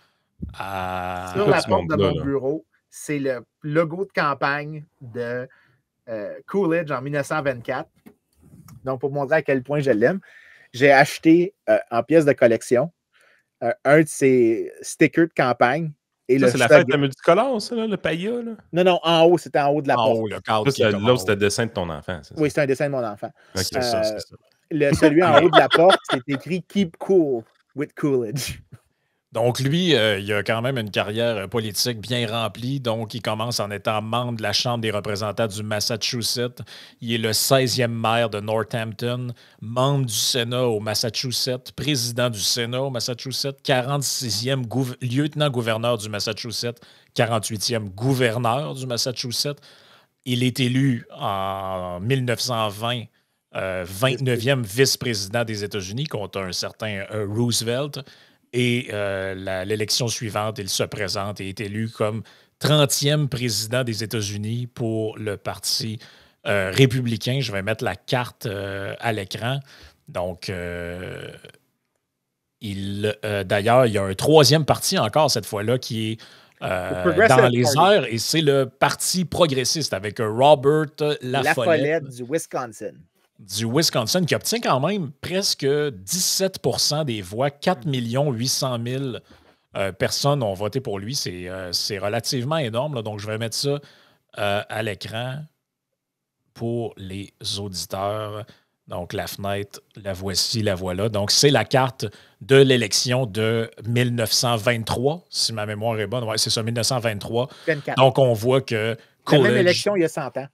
Sur la porte de mon bureau, c'est le logo de campagne de Coolidge en 1924. Donc, pour montrer à quel point je l'aime, j'ai acheté en pièce de collection un de ses stickers de campagne. Et ça, c'est la fête multicolore, ça, là, le paillat? Là? Non, en haut, c'était en haut de la porte. Là, c'était le dessin de ton enfant. Oui, c'est un dessin de mon enfant. Okay. C'est ça. Celui en haut de la porte, c'est écrit « Keep cool with Coolidge ». Donc, lui, il a quand même une carrière politique bien remplie. Donc, il commence en étant membre de la Chambre des représentants du Massachusetts. Il est le 16e maire de Northampton, membre du Sénat au Massachusetts, président du Sénat au Massachusetts, 46e lieutenant-gouverneur du Massachusetts, 48e gouverneur du Massachusetts. Il est élu en 1920 29e vice-président des États-Unis contre un certain Roosevelt. Et l'élection suivante, il se présente et est élu comme 30e président des États-Unis pour le Parti républicain. Je vais mettre la carte à l'écran. Donc, d'ailleurs, il y a un troisième parti encore cette fois-là qui est dans les airs et c'est le Parti progressiste avec Robert Lafollette du Wisconsin. Qui obtient quand même presque 17% des voix. 4 800 000 personnes ont voté pour lui. C'est relativement énorme. Là. Donc, je vais mettre ça à l'écran pour les auditeurs. Donc, la fenêtre, la voici, la voilà. Donc, c'est la carte de l'élection de 1923, si ma mémoire est bonne. Oui, c'est ça, 1923. 24. Donc, on voit que Coolidge... La même élection il y a 100 ans.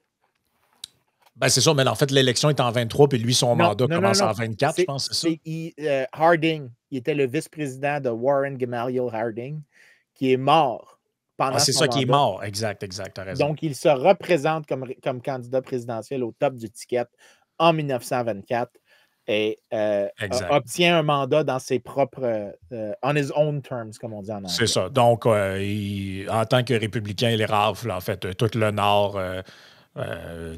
Ben, c'est ça, mais en fait, l'élection est en 23, puis lui, son mandat commence en 24, je pense, c'est ça? Harding, il était le vice-président de Warren Gamaliel Harding, qui est mort pendant c'est son ça mandat. Qui est mort, exact, t'as raison. Donc, il se représente comme candidat présidentiel au top du ticket en 1924 et obtient un mandat dans ses propres on his own terms, comme on dit en anglais. C'est ça. Donc, en tant que républicain, il rafle, en fait, tout le Nord...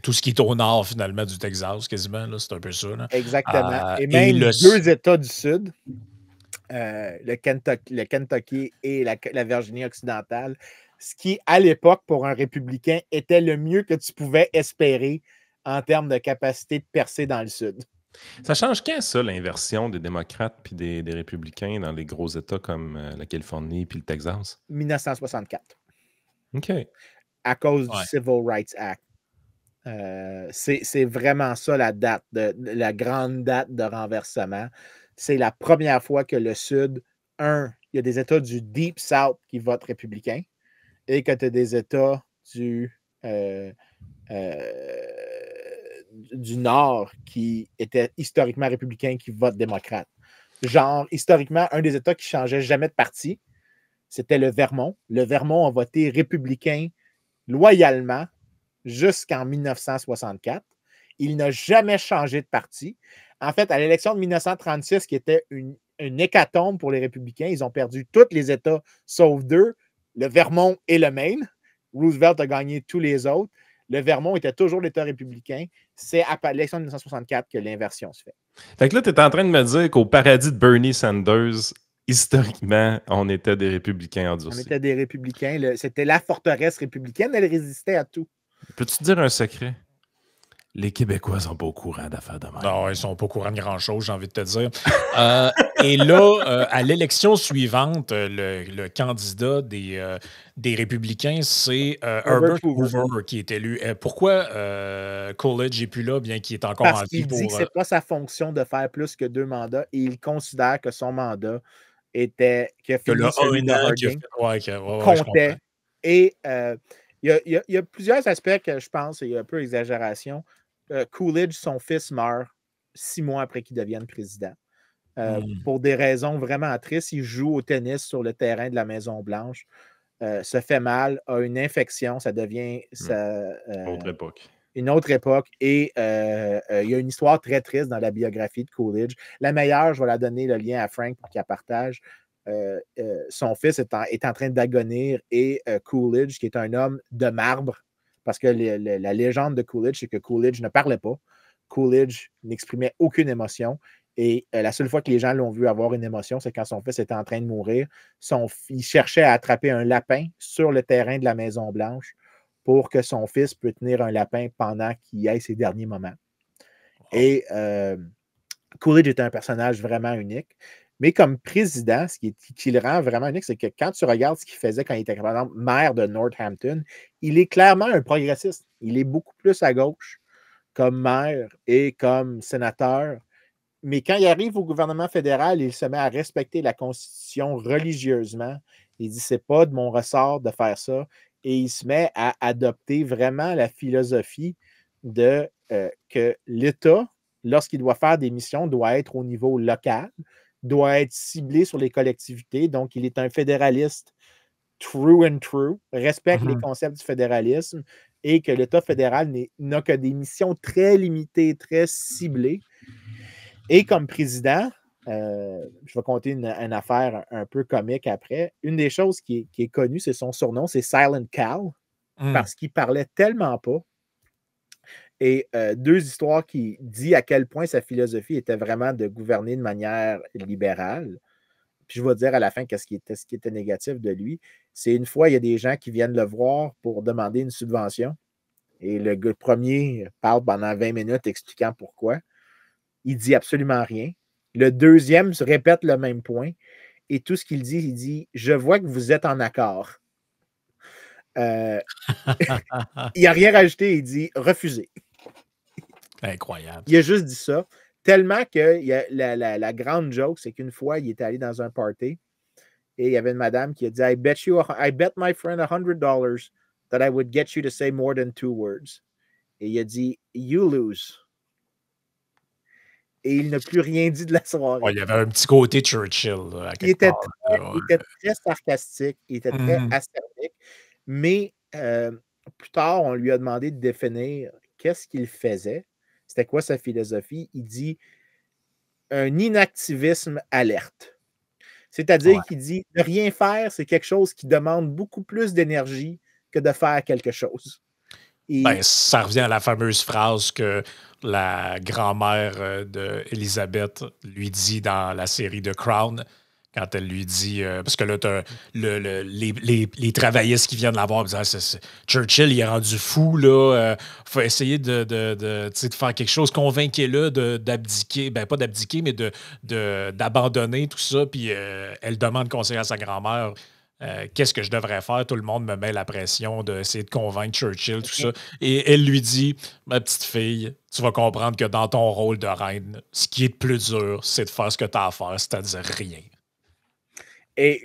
tout ce qui est au nord, finalement, du Texas, quasiment, là, c'est un peu ça. Là. Exactement. Et même deux États du Sud, le Kentucky et la Virginie occidentale, ce qui, à l'époque, pour un républicain, était le mieux que tu pouvais espérer en termes de capacité de percer dans le Sud. Ça change quand, ça, l'inversion des démocrates puis des républicains dans les gros États comme la Californie puis le Texas? 1964. OK. À cause du Civil Rights Act. C'est vraiment ça la date, la grande date de renversement. C'est la première fois que le Sud, il y a des États du Deep South qui votent républicain et que tu as des États du Nord qui étaient historiquement républicains qui votent démocrate. Genre, historiquement, un des États qui ne changeait jamais de parti, c'était le Vermont. Le Vermont a voté républicain loyalement jusqu'en 1964. Il n'a jamais changé de parti. En fait, à l'élection de 1936, qui était une hécatombe pour les républicains, ils ont perdu tous les États, sauf deux, le Vermont et le Maine. Roosevelt a gagné tous les autres. Le Vermont était toujours l'État républicain. C'est à l'élection de 1964 que l'inversion se fait. Fait que là, tu es en train de me dire qu'au paradis de Bernie Sanders, historiquement, on était des républicains endurcis. On était des républicains. C'était la forteresse républicaine. Elle résistait à tout. Peux-tu te dire un secret? Les Québécois sont pas au courant d'affaires de même. Non, ils sont pas au courant de grand-chose, j'ai envie de te dire. Et là, à l'élection suivante, le candidat des Républicains, c'est Herbert Hoover qui est élu. Pourquoi Coolidge n'est plus là, bien qu'il est encore en vie? Parce qu'il dit que ce n'est pas sa fonction de faire plus que 2 mandats et il considère que son mandat qui a fini celui de Harding, comptait. Et il y a plusieurs aspects que je pense, il y a un peu exagération. Coolidge, son fils, meurt 6 mois après qu'il devienne président. Pour des raisons vraiment tristes. Il joue au tennis sur le terrain de la Maison-Blanche, se fait mal, a une infection, ça devient autre époque. Une autre époque. Et il y a une histoire très triste dans la biographie de Coolidge. La meilleure, je vais la donner le lien à Frank pour qu'il la partage. Son fils est en train d'agonir et Coolidge, qui est un homme de marbre, parce que la légende de Coolidge, c'est que Coolidge ne parlait pas. Coolidge n'exprimait aucune émotion. Et la seule fois que les gens l'ont vu avoir une émotion, c'est quand son fils était en train de mourir. Il cherchait à attraper un lapin sur le terrain de la Maison-Blanche pour que son fils puisse tenir un lapin pendant qu'il ait ses derniers moments. Et Coolidge était un personnage vraiment unique. Mais comme président, ce qui le rend vraiment unique, c'est que quand tu regardes ce qu'il faisait quand il était, par exemple, maire de Northampton, il est clairement un progressiste. Il est beaucoup plus à gauche comme maire et comme sénateur. Mais quand il arrive au gouvernement fédéral, il se met à respecter la Constitution religieusement. Il dit, c'est pas de mon ressort de faire ça. Et il se met à adopter vraiment la philosophie de que l'État, lorsqu'il doit faire des missions, doit être au niveau local, doit être ciblé sur les collectivités. Donc, il est un fédéraliste true and true, respecte les concepts du fédéralisme et que l'État fédéral n'a que des missions très limitées, très ciblées. Et comme président, je vais compter une affaire un peu comique après. Une des choses qui est connue, c'est son surnom, c'est Silent Cal, parce qu'il parlait tellement pas. Et 2 histoires qui disent à quel point sa philosophie était vraiment de gouverner de manière libérale. Puis je vais dire à la fin ce qui était négatif de lui. C'est une fois, il y a des gens qui viennent le voir pour demander une subvention. Et le premier parle pendant 20 minutes expliquant pourquoi. Il dit absolument rien. Le deuxième se répète le même point. Et tout ce qu'il dit, il dit « Je vois que vous êtes en accord. » Il n'a rien rajouté, il dit « Refusez. » Incroyable. Il a juste dit ça. Tellement que la grande joke, c'est qu'une fois, il était allé dans un party et il y avait une madame qui a dit I bet my friend $100 that I would get you to say more than 2 words. Et il a dit You lose. Et il n'a plus rien dit de la soirée. Il y avait un petit côté Churchill. Là, il était très sarcastique, il était très acerbique. Mais plus tard, on lui a demandé de définir qu'est-ce qu'il faisait. C'était quoi sa philosophie? Il dit un inactivisme alerte. C'est-à-dire qu'il dit ne rien faire, c'est quelque chose qui demande beaucoup plus d'énergie que de faire quelque chose. Ça revient à la fameuse phrase que la grand-mère d'Elisabeth lui dit dans la série The Crown, quand elle lui dit, parce que là, les travaillistes qui viennent la voir, Churchill, il est rendu fou, là, faut essayer de faire quelque chose, convainquez-le d'abdiquer, pas d'abdiquer, mais d'abandonner tout ça, puis elle demande conseil à sa grand-mère. Qu'est-ce que je devrais faire? Tout le monde me met la pression d'essayer de convaincre Churchill, tout ça. Et elle lui dit, ma petite fille, tu vas comprendre que dans ton rôle de reine, ce qui est le plus dur, c'est de faire ce que tu as à faire, c'est-à-dire rien.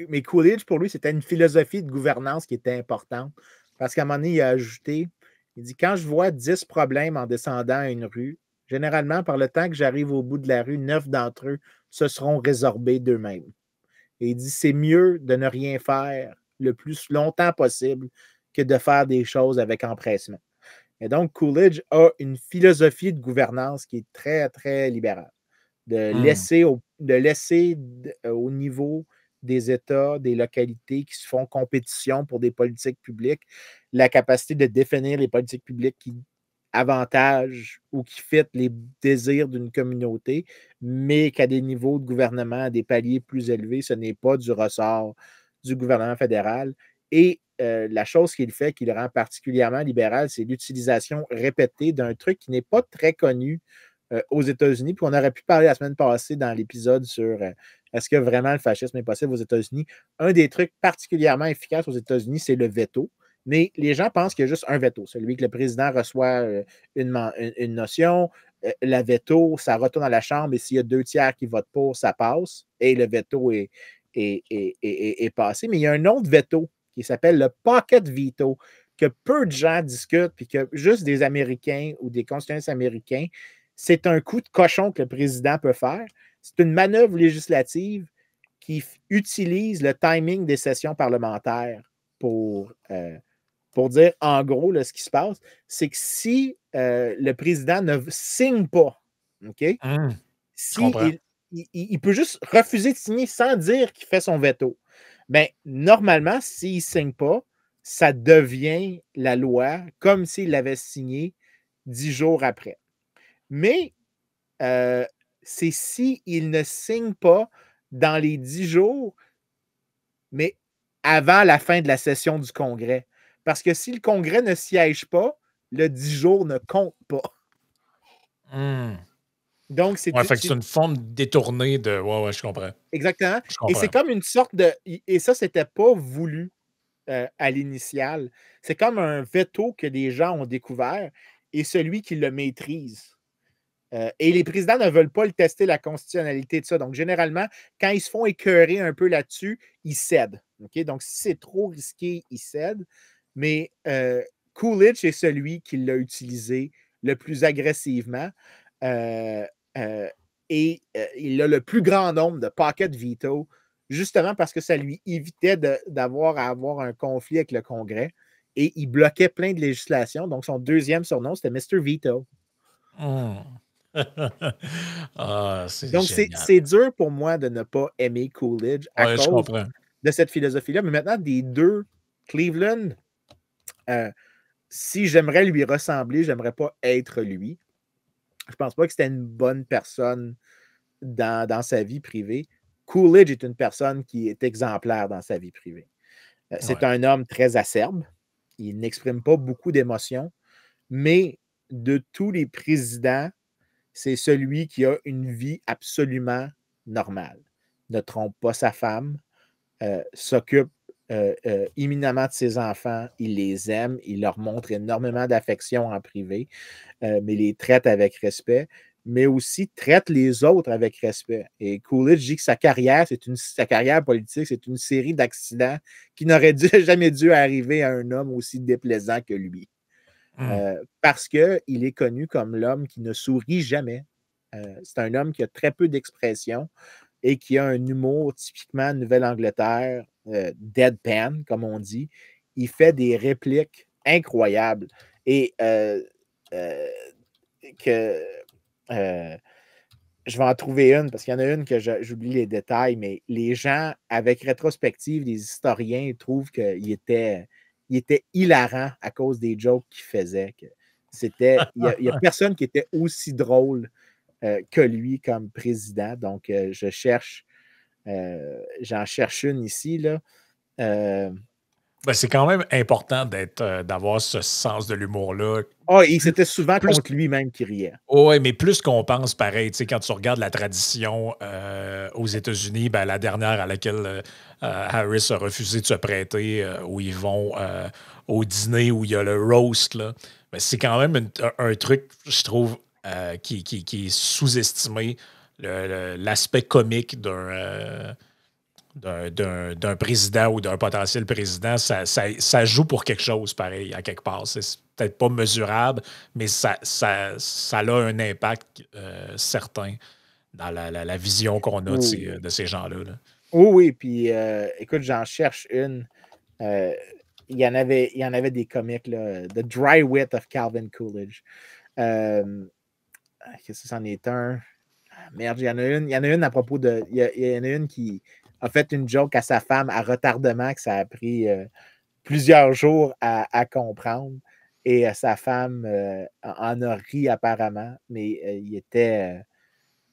Mais Coolidge, pour lui, c'était une philosophie de gouvernance qui était importante. Parce qu'à un moment donné, il a ajouté, il dit, quand je vois 10 problèmes en descendant à une rue, généralement, par le temps que j'arrive au bout de la rue, 9 d'entre eux se seront résorbés d'eux-mêmes. Et il dit, c'est mieux de ne rien faire le plus longtemps possible que de faire des choses avec empressement. Et donc, Coolidge a une philosophie de gouvernance qui est très, très libérale. De laisser au niveau des États, des localités qui se font compétition pour des politiques publiques, la capacité de définir les politiques publiques qui avantagent ou qui fitent les désirs d'une communauté, mais qu'à des niveaux de gouvernement, à des paliers plus élevés, ce n'est pas du ressort du gouvernement fédéral. Et la chose qu'il fait, qui le rend particulièrement libéral, c'est l'utilisation répétée d'un truc qui n'est pas très connu aux États-Unis. Puis on aurait pu parler la semaine passée dans l'épisode sur est-ce que vraiment le fascisme est possible aux États-Unis. Un des trucs particulièrement efficaces aux États-Unis, c'est le veto. Mais les gens pensent qu'il y a juste un veto, celui que le président reçoit une notion. Le veto, ça retourne à la Chambre et s'il y a 2/3 qui votent pour, ça passe et le veto est passé. Mais il y a un autre veto qui s'appelle le pocket veto, que peu de gens discutent, puis que juste des Américains ou des constitutionnalistes américains, c'est un coup de cochon que le président peut faire. C'est une manœuvre législative qui utilise le timing des sessions parlementaires pour dire, en gros, là, ce qui se passe, c'est que si le président ne signe pas, OK? Il peut juste refuser de signer sans dire qu'il fait son veto. Bien, normalement, s'il ne signe pas, ça devient la loi comme s'il l'avait signé 10 jours après. Mais c'est s'il ne signe pas dans les 10 jours, mais avant la fin de la session du Congrès. Parce que si le Congrès ne siège pas, le 10 jours ne compte pas. Donc, c'est une forme détournée de. Ouais, je comprends. Exactement. Et c'est comme une sorte de. Et ça, c'était pas voulu à l'initiale. C'est comme un veto que les gens ont découvert et celui qui le maîtrise. Et les présidents ne veulent pas le tester, la constitutionnalité de ça. Donc, généralement, quand ils se font écœurer un peu là-dessus, ils cèdent. Okay? Donc, si c'est trop risqué, ils cèdent. Mais Coolidge est celui qui l'a utilisé le plus agressivement. Et il a le plus grand nombre de pocket veto, justement parce que ça lui évitait d'avoir à avoir un conflit avec le Congrès. Et il bloquait plein de législations. Donc, son deuxième surnom, c'était Mr. Veto. Donc, c'est dur pour moi de ne pas aimer Coolidge à cause de cette philosophie-là. Mais maintenant, des deux, Cleveland, si j'aimerais lui ressembler, j'aimerais pas être lui. Je pense pas que c'était une bonne personne dans sa vie privée. Coolidge est une personne qui est exemplaire dans sa vie privée. C'est un homme très acerbe. Il n'exprime pas beaucoup d'émotions, mais de tous les présidents, c'est celui qui a une vie absolument normale. Ne trompe pas sa femme, s'occupe imminemment de ses enfants, il les aime, il leur montre énormément d'affection en privé, mais les traite avec respect, mais aussi traite les autres avec respect. Et Coolidge dit que sa carrière politique, c'est une série d'accidents qui n'auraient jamais dû arriver à un homme aussi déplaisant que lui. Parce qu'il est connu comme l'homme qui ne sourit jamais. C'est un homme qui a très peu d'expression et qui a un humour typiquement Nouvelle-Angleterre, deadpan, comme on dit. Il fait des répliques incroyables. Et je vais en trouver une, parce qu'il y en a une que j'oublie les détails, mais les gens, avec rétrospective, les historiens trouvent qu'il était hilarant à cause des jokes qu'il faisait. Il n'y a personne qui était aussi drôle que lui comme président. Donc, j'en cherche une ici, là. C'est quand même important d'avoir ce sens de l'humour-là. C'était souvent contre lui-même qui riait. Oui, mais plus qu'on pense, pareil, quand tu regardes la tradition aux États-Unis, la dernière à laquelle Harris a refusé de se prêter, où ils vont au dîner, où il y a le roast, là, c'est quand même un truc, je trouve, qui est sous-estimé, l'aspect comique d'un président ou d'un potentiel président, ça joue pour quelque chose pareil, à quelque part. C'est peut-être pas mesurable, mais ça a un impact certain dans la vision qu'on a de ces gens-là. Là. Oui, puis écoute, j'en cherche une. Il y en avait des comiques, là. The Dry Wit of Calvin Coolidge. Qu'est-ce que c'en est un? Merde, il y en a une à propos de. Il y en a une qui a fait une joke à sa femme à retardement que ça a pris plusieurs jours à comprendre. Et sa femme en a ri apparemment, mais il était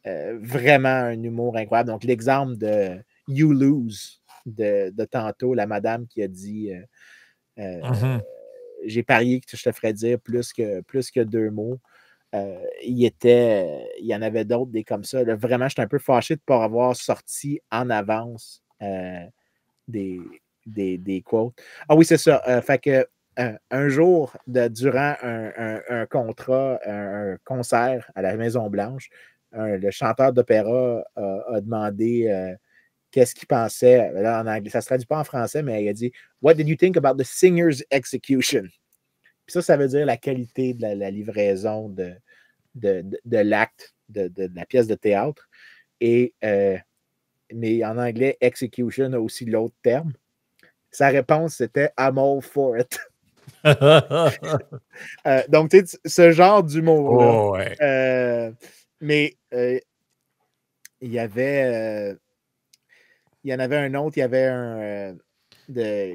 vraiment un humour incroyable. Donc, l'exemple de You Lose de tantôt, la madame qui a dit j'ai parié que je te ferais dire plus que 2 mots. Il y en avait d'autres des comme ça. Là, vraiment, j'étais un peu fâché de ne pas avoir sorti en avance des quotes. Ah oui, c'est ça. Fait que un jour, durant un contrat, un concert à la Maison-Blanche, le chanteur d'opéra a demandé qu'est-ce qu'il pensait. Là, en anglais, ça ne se traduit pas en français, mais il a dit « What did you think about the singer's execution? » Puis ça veut dire la qualité de la livraison de l'acte, de la pièce de théâtre. Et, mais en anglais, execution a aussi l'autre terme. Sa réponse, c'était « I'm all for it ». Donc, tu sais, ce genre d'humour-là. Oh, ouais. Mais il y en avait un autre, il y avait un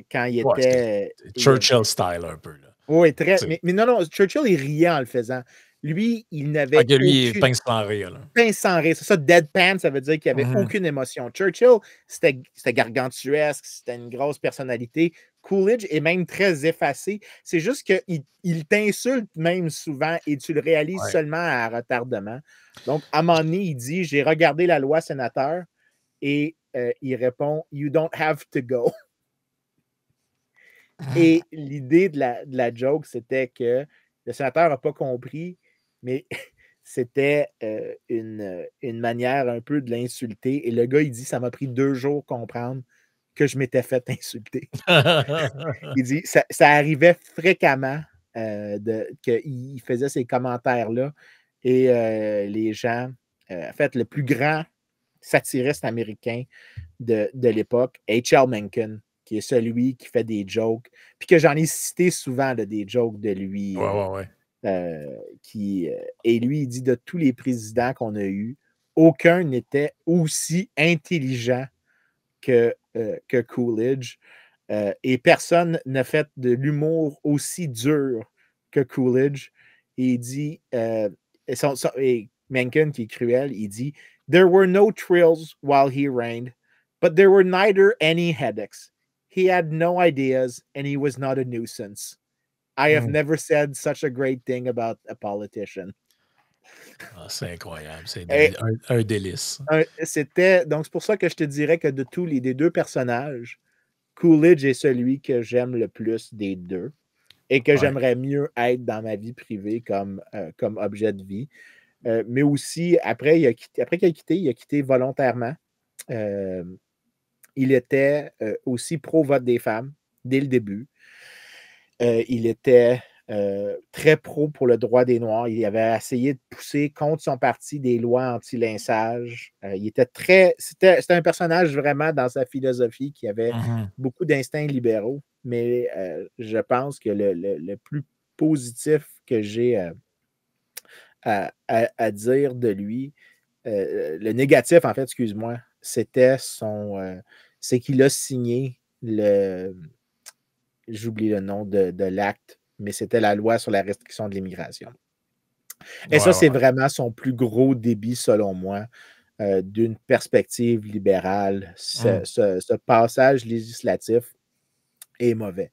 quand il était. Churchill style un peu. Là. Oui, très. Mais non, Churchill, il riait en le faisant. Lui, il n'avait aucune... lui, il pince sans rire. Là. Pince sans rire. C'est ça, deadpan, ça veut dire qu'il n'y avait aucune émotion. Churchill, c'était gargantuesque, c'était une grosse personnalité. Coolidge est même très effacé. C'est juste qu'il t'insulte même souvent et tu le réalises seulement à retardement. Donc, à un moment donné, il dit « J'ai regardé la loi, sénateur », et il répond « You don't have to go ». Et l'idée de la joke, c'était que le sénateur n'a pas compris, mais c'était une manière un peu de l'insulter. Et le gars, il dit, ça m'a pris 2 jours comprendre que je m'étais fait insulter. Il dit, ça arrivait fréquemment qu'il faisait ces commentaires-là. Et les gens, en fait, le plus grand satiriste américain de l'époque, H.L. Mencken, qui est celui qui fait des jokes, puis que j'en ai cité souvent là, des jokes de lui. Et lui, il dit de tous les présidents qu'on a eus, aucun n'était aussi intelligent que Coolidge. Et personne n'a fait de l'humour aussi dur que Coolidge. Et il dit, et Mencken, qui est cruel, il dit « There were no trills while he reigned, but there were neither any headaches. He had no ideas, and he was not a nuisance. I have never said such a great thing about a politician. » C'est incroyable. C'est un délice. Donc, c'est pour ça que je te dirais que des 2 personnages, Coolidge est celui que j'aime le plus des 2 et que j'aimerais mieux être dans ma vie privée comme objet de vie. Mais aussi, après qu'il a quitté, il a quitté volontairement. Il était aussi pro-vote des femmes dès le début. Il était très pro pour le droit des Noirs. Il avait essayé de pousser contre son parti des lois anti-lynçage. C'était un personnage vraiment dans sa philosophie qui avait beaucoup d'instincts libéraux. Mais je pense que le plus positif que j'ai à dire de lui, le négatif, en fait, excuse-moi, c'était c'est qu'il a signé j'oublie le nom de l'acte, mais c'était la loi sur la restriction de l'immigration. Et ça, c'est vraiment son plus gros débit, selon moi, d'une perspective libérale. Ce passage législatif est mauvais.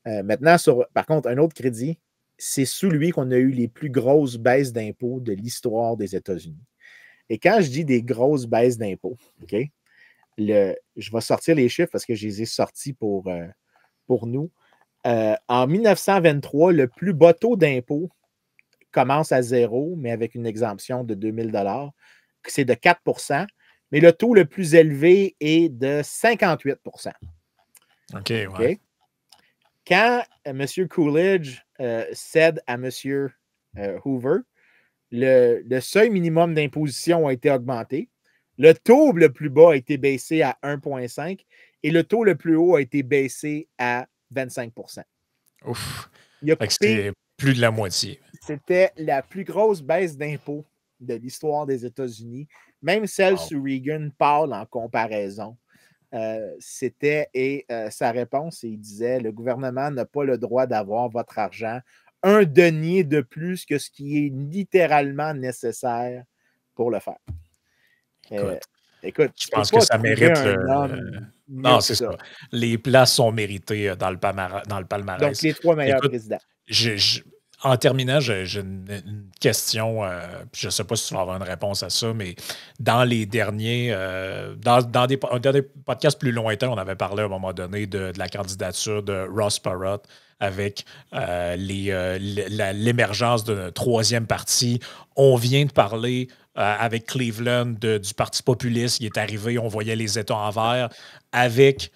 Maintenant, par contre, un autre crédit, c'est sous lui qu'on a eu les plus grosses baisses d'impôts de l'histoire des États-Unis. Et quand je dis des grosses baisses d'impôts, OK, je vais sortir les chiffres parce que je les ai sortis pour nous. En 1923, le plus bas taux d'impôt commence à 0, mais avec une exemption de 2 000 $. C'est de 4 %, mais le taux le plus élevé est de 58 %. OK, ouais. Okay? Quand M. Coolidge cède à M. Hoover, le seuil minimum d'imposition a été augmenté. Le taux le plus bas a été baissé à 1,5 et le taux le plus haut a été baissé à 25 %. Ouf! C'est plus de la moitié. C'était la plus grosse baisse d'impôts de l'histoire des États-Unis. Même celle sous Reagan parle en comparaison. Sa réponse, il disait, le gouvernement n'a pas le droit d'avoir votre argent, un denier de plus que ce qui est littéralement nécessaire pour le faire. Écoute, je pense que ça mérite non, c'est ça. Les places sont méritées dans le palmarès. Donc, les 3 meilleurs présidents. En terminant, j'ai une question. Je ne sais pas si tu vas avoir une réponse à ça, mais dans les derniers, dans des podcasts plus lointains, on avait parlé à un moment donné de la candidature de Ross Perot avec l'émergence d'un troisième parti. On vient de parler avec Cleveland du Parti populiste qui est arrivé, on voyait les États en vert. Avec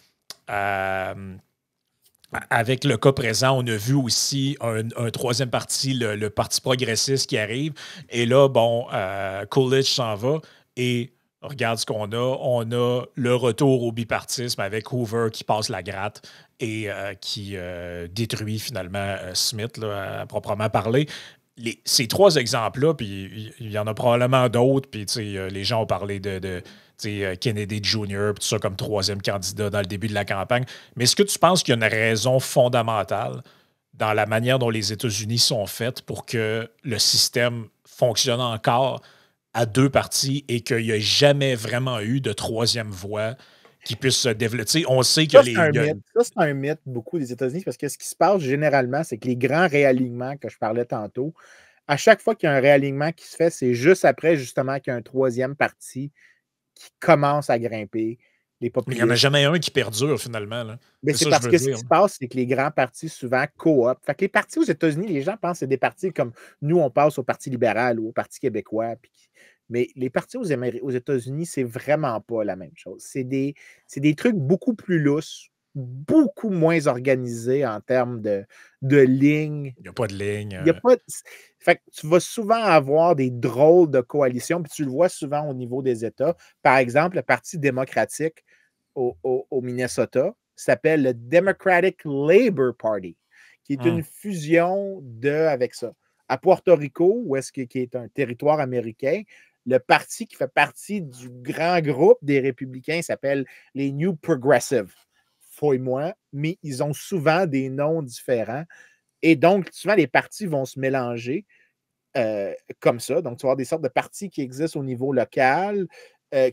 le cas présent, on a vu aussi un troisième parti, le Parti progressiste qui arrive. Et là, bon, Coolidge s'en va et regarde ce qu'on a. On a le retour au bipartisme avec Hoover qui passe la gratte et qui détruit finalement Smith, là, à proprement parler. Ces 3 exemples-là, puis il y en a probablement d'autres, puis les gens ont parlé de Kennedy Jr., tout ça comme 3e candidat dans le début de la campagne. Mais est-ce que tu penses qu'il y a une raison fondamentale dans la manière dont les États-Unis sont faits pour que le système fonctionne encore à 2 partis et qu'il n'y a jamais vraiment eu de 3e voie qui puisse se développer? On sait que Ça, c'est un mythe beaucoup des États-Unis parce que ce qui se passe généralement, c'est que les grands réalignements que je parlais tantôt, à chaque fois qu'il y a un réalignement qui se fait, c'est juste après, justement, qu'il y a un 3e parti qui commence à grimper. Mais il n'y en a jamais un qui perdure, finalement. Mais c'est parce que ce qui se passe, c'est que les grands partis, souvent, cooptent. Fait que les partis aux États-Unis, les gens pensent que c'est des partis comme nous, on passe au Parti libéral ou au Parti québécois. Mais les partis aux États-Unis, c'est vraiment pas la même chose. C'est des trucs beaucoup plus lousses, beaucoup moins organisés en termes de lignes. Il n'y a pas de ligne. Fait que tu vas souvent avoir des drôles de coalitions, puis tu le vois souvent au niveau des États. Par exemple, le Parti démocratique au Minnesota s'appelle le Democratic Labour Party, qui est une fusion avec ça. À Puerto Rico, qui est un territoire américain, le parti qui fait partie du grand groupe des républicains s'appelle les New Progressive. Fouille-moi, mais ils ont souvent des noms différents. Et donc, souvent, les partis vont se mélanger comme ça. Donc, tu vas avoir des sortes de partis qui existent au niveau local,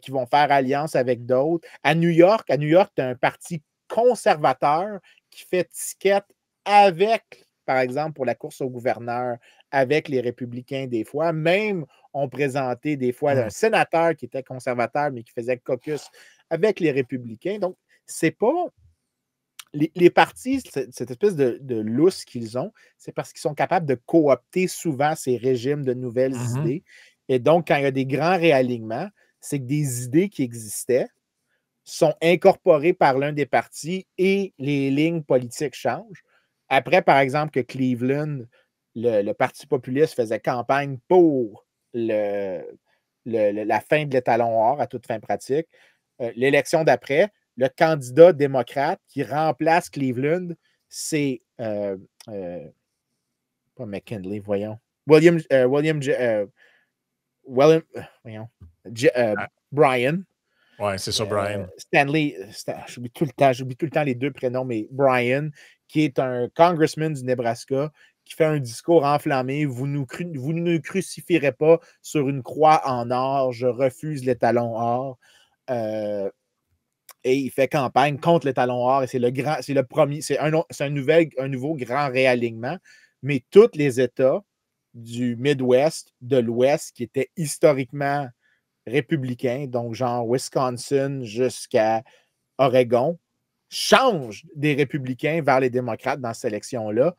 qui vont faire alliance avec d'autres. À New York, tu as un parti conservateur qui fait ticket avec, par exemple, pour la course au gouverneur, avec les républicains des fois. Même, on présentait des fois un sénateur qui était conservateur, mais qui faisait caucus avec les républicains. Donc, c'est pas... Les partis, cette espèce de lousse qu'ils ont, c'est parce qu'ils sont capables de coopter souvent ces régimes de nouvelles idées. Et donc, quand il y a des grands réalignements, c'est que des idées qui existaient sont incorporées par l'un des partis et les lignes politiques changent. Après, par exemple, que Cleveland, le Parti populiste faisait campagne pour la fin de l'étalon or à toute fin pratique, l'élection d'après, le candidat démocrate qui remplace Cleveland, c'est pas McKinley, voyons. Brian. Oui, c'est ça, Brian. Stanley, j'oublie tout le temps les 2 prénoms, mais Brian, qui est un congressman du Nebraska, qui fait un discours enflammé. Vous ne crucifierez pas sur une croix en or, je refuse l'étalon or. Et il fait campagne contre l'étalon or. Et c'est un nouveau grand réalignement. Mais tous les États du Midwest, de l'Ouest, qui étaient historiquement républicains, donc genre Wisconsin jusqu'à Oregon, changent des républicains vers les démocrates dans cette élection-là.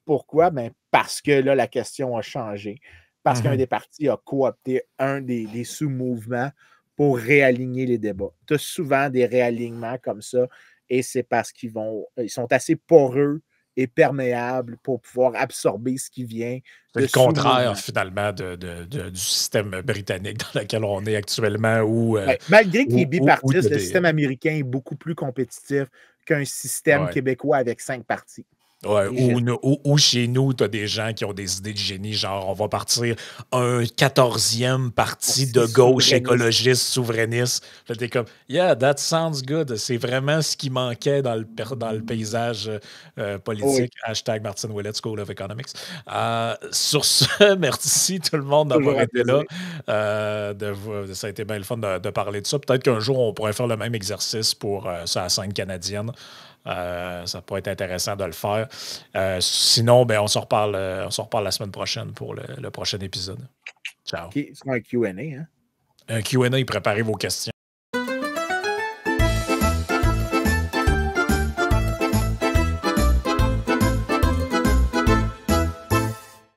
Pourquoi? Ben parce que là, la question a changé. Parce qu'un des partis a coopté un des sous-mouvements pour réaligner les débats. Tu as souvent des réalignements comme ça, et c'est parce qu'ils sont assez poreux et perméables pour pouvoir absorber ce qui vient. C'est le contraire, finalement, du système britannique dans lequel on est actuellement. Malgré qu'il est bipartiste, le système américain est beaucoup plus compétitif qu'un système québécois avec 5 partis. Ouais, ou chez nous, tu as des gens qui ont des idées de génie, genre on va partir un 14e parti de gauche écologiste souverainiste. Là, t'es comme, yeah, that sounds good. C'est vraiment ce qui manquait dans le paysage politique. Hashtag Martin Ouellet, School of Economics. Sur ce, merci tout le monde d'avoir été là. Ça a été bien le fun de parler de ça. Peut-être qu'un jour, on pourrait faire le même exercice pour la scène canadienne. Ça pourrait être intéressant de le faire. Sinon, ben, on se reparle la semaine prochaine pour le prochain épisode. Ciao. C'est un Q&A, hein? Un Q&A, préparez vos questions.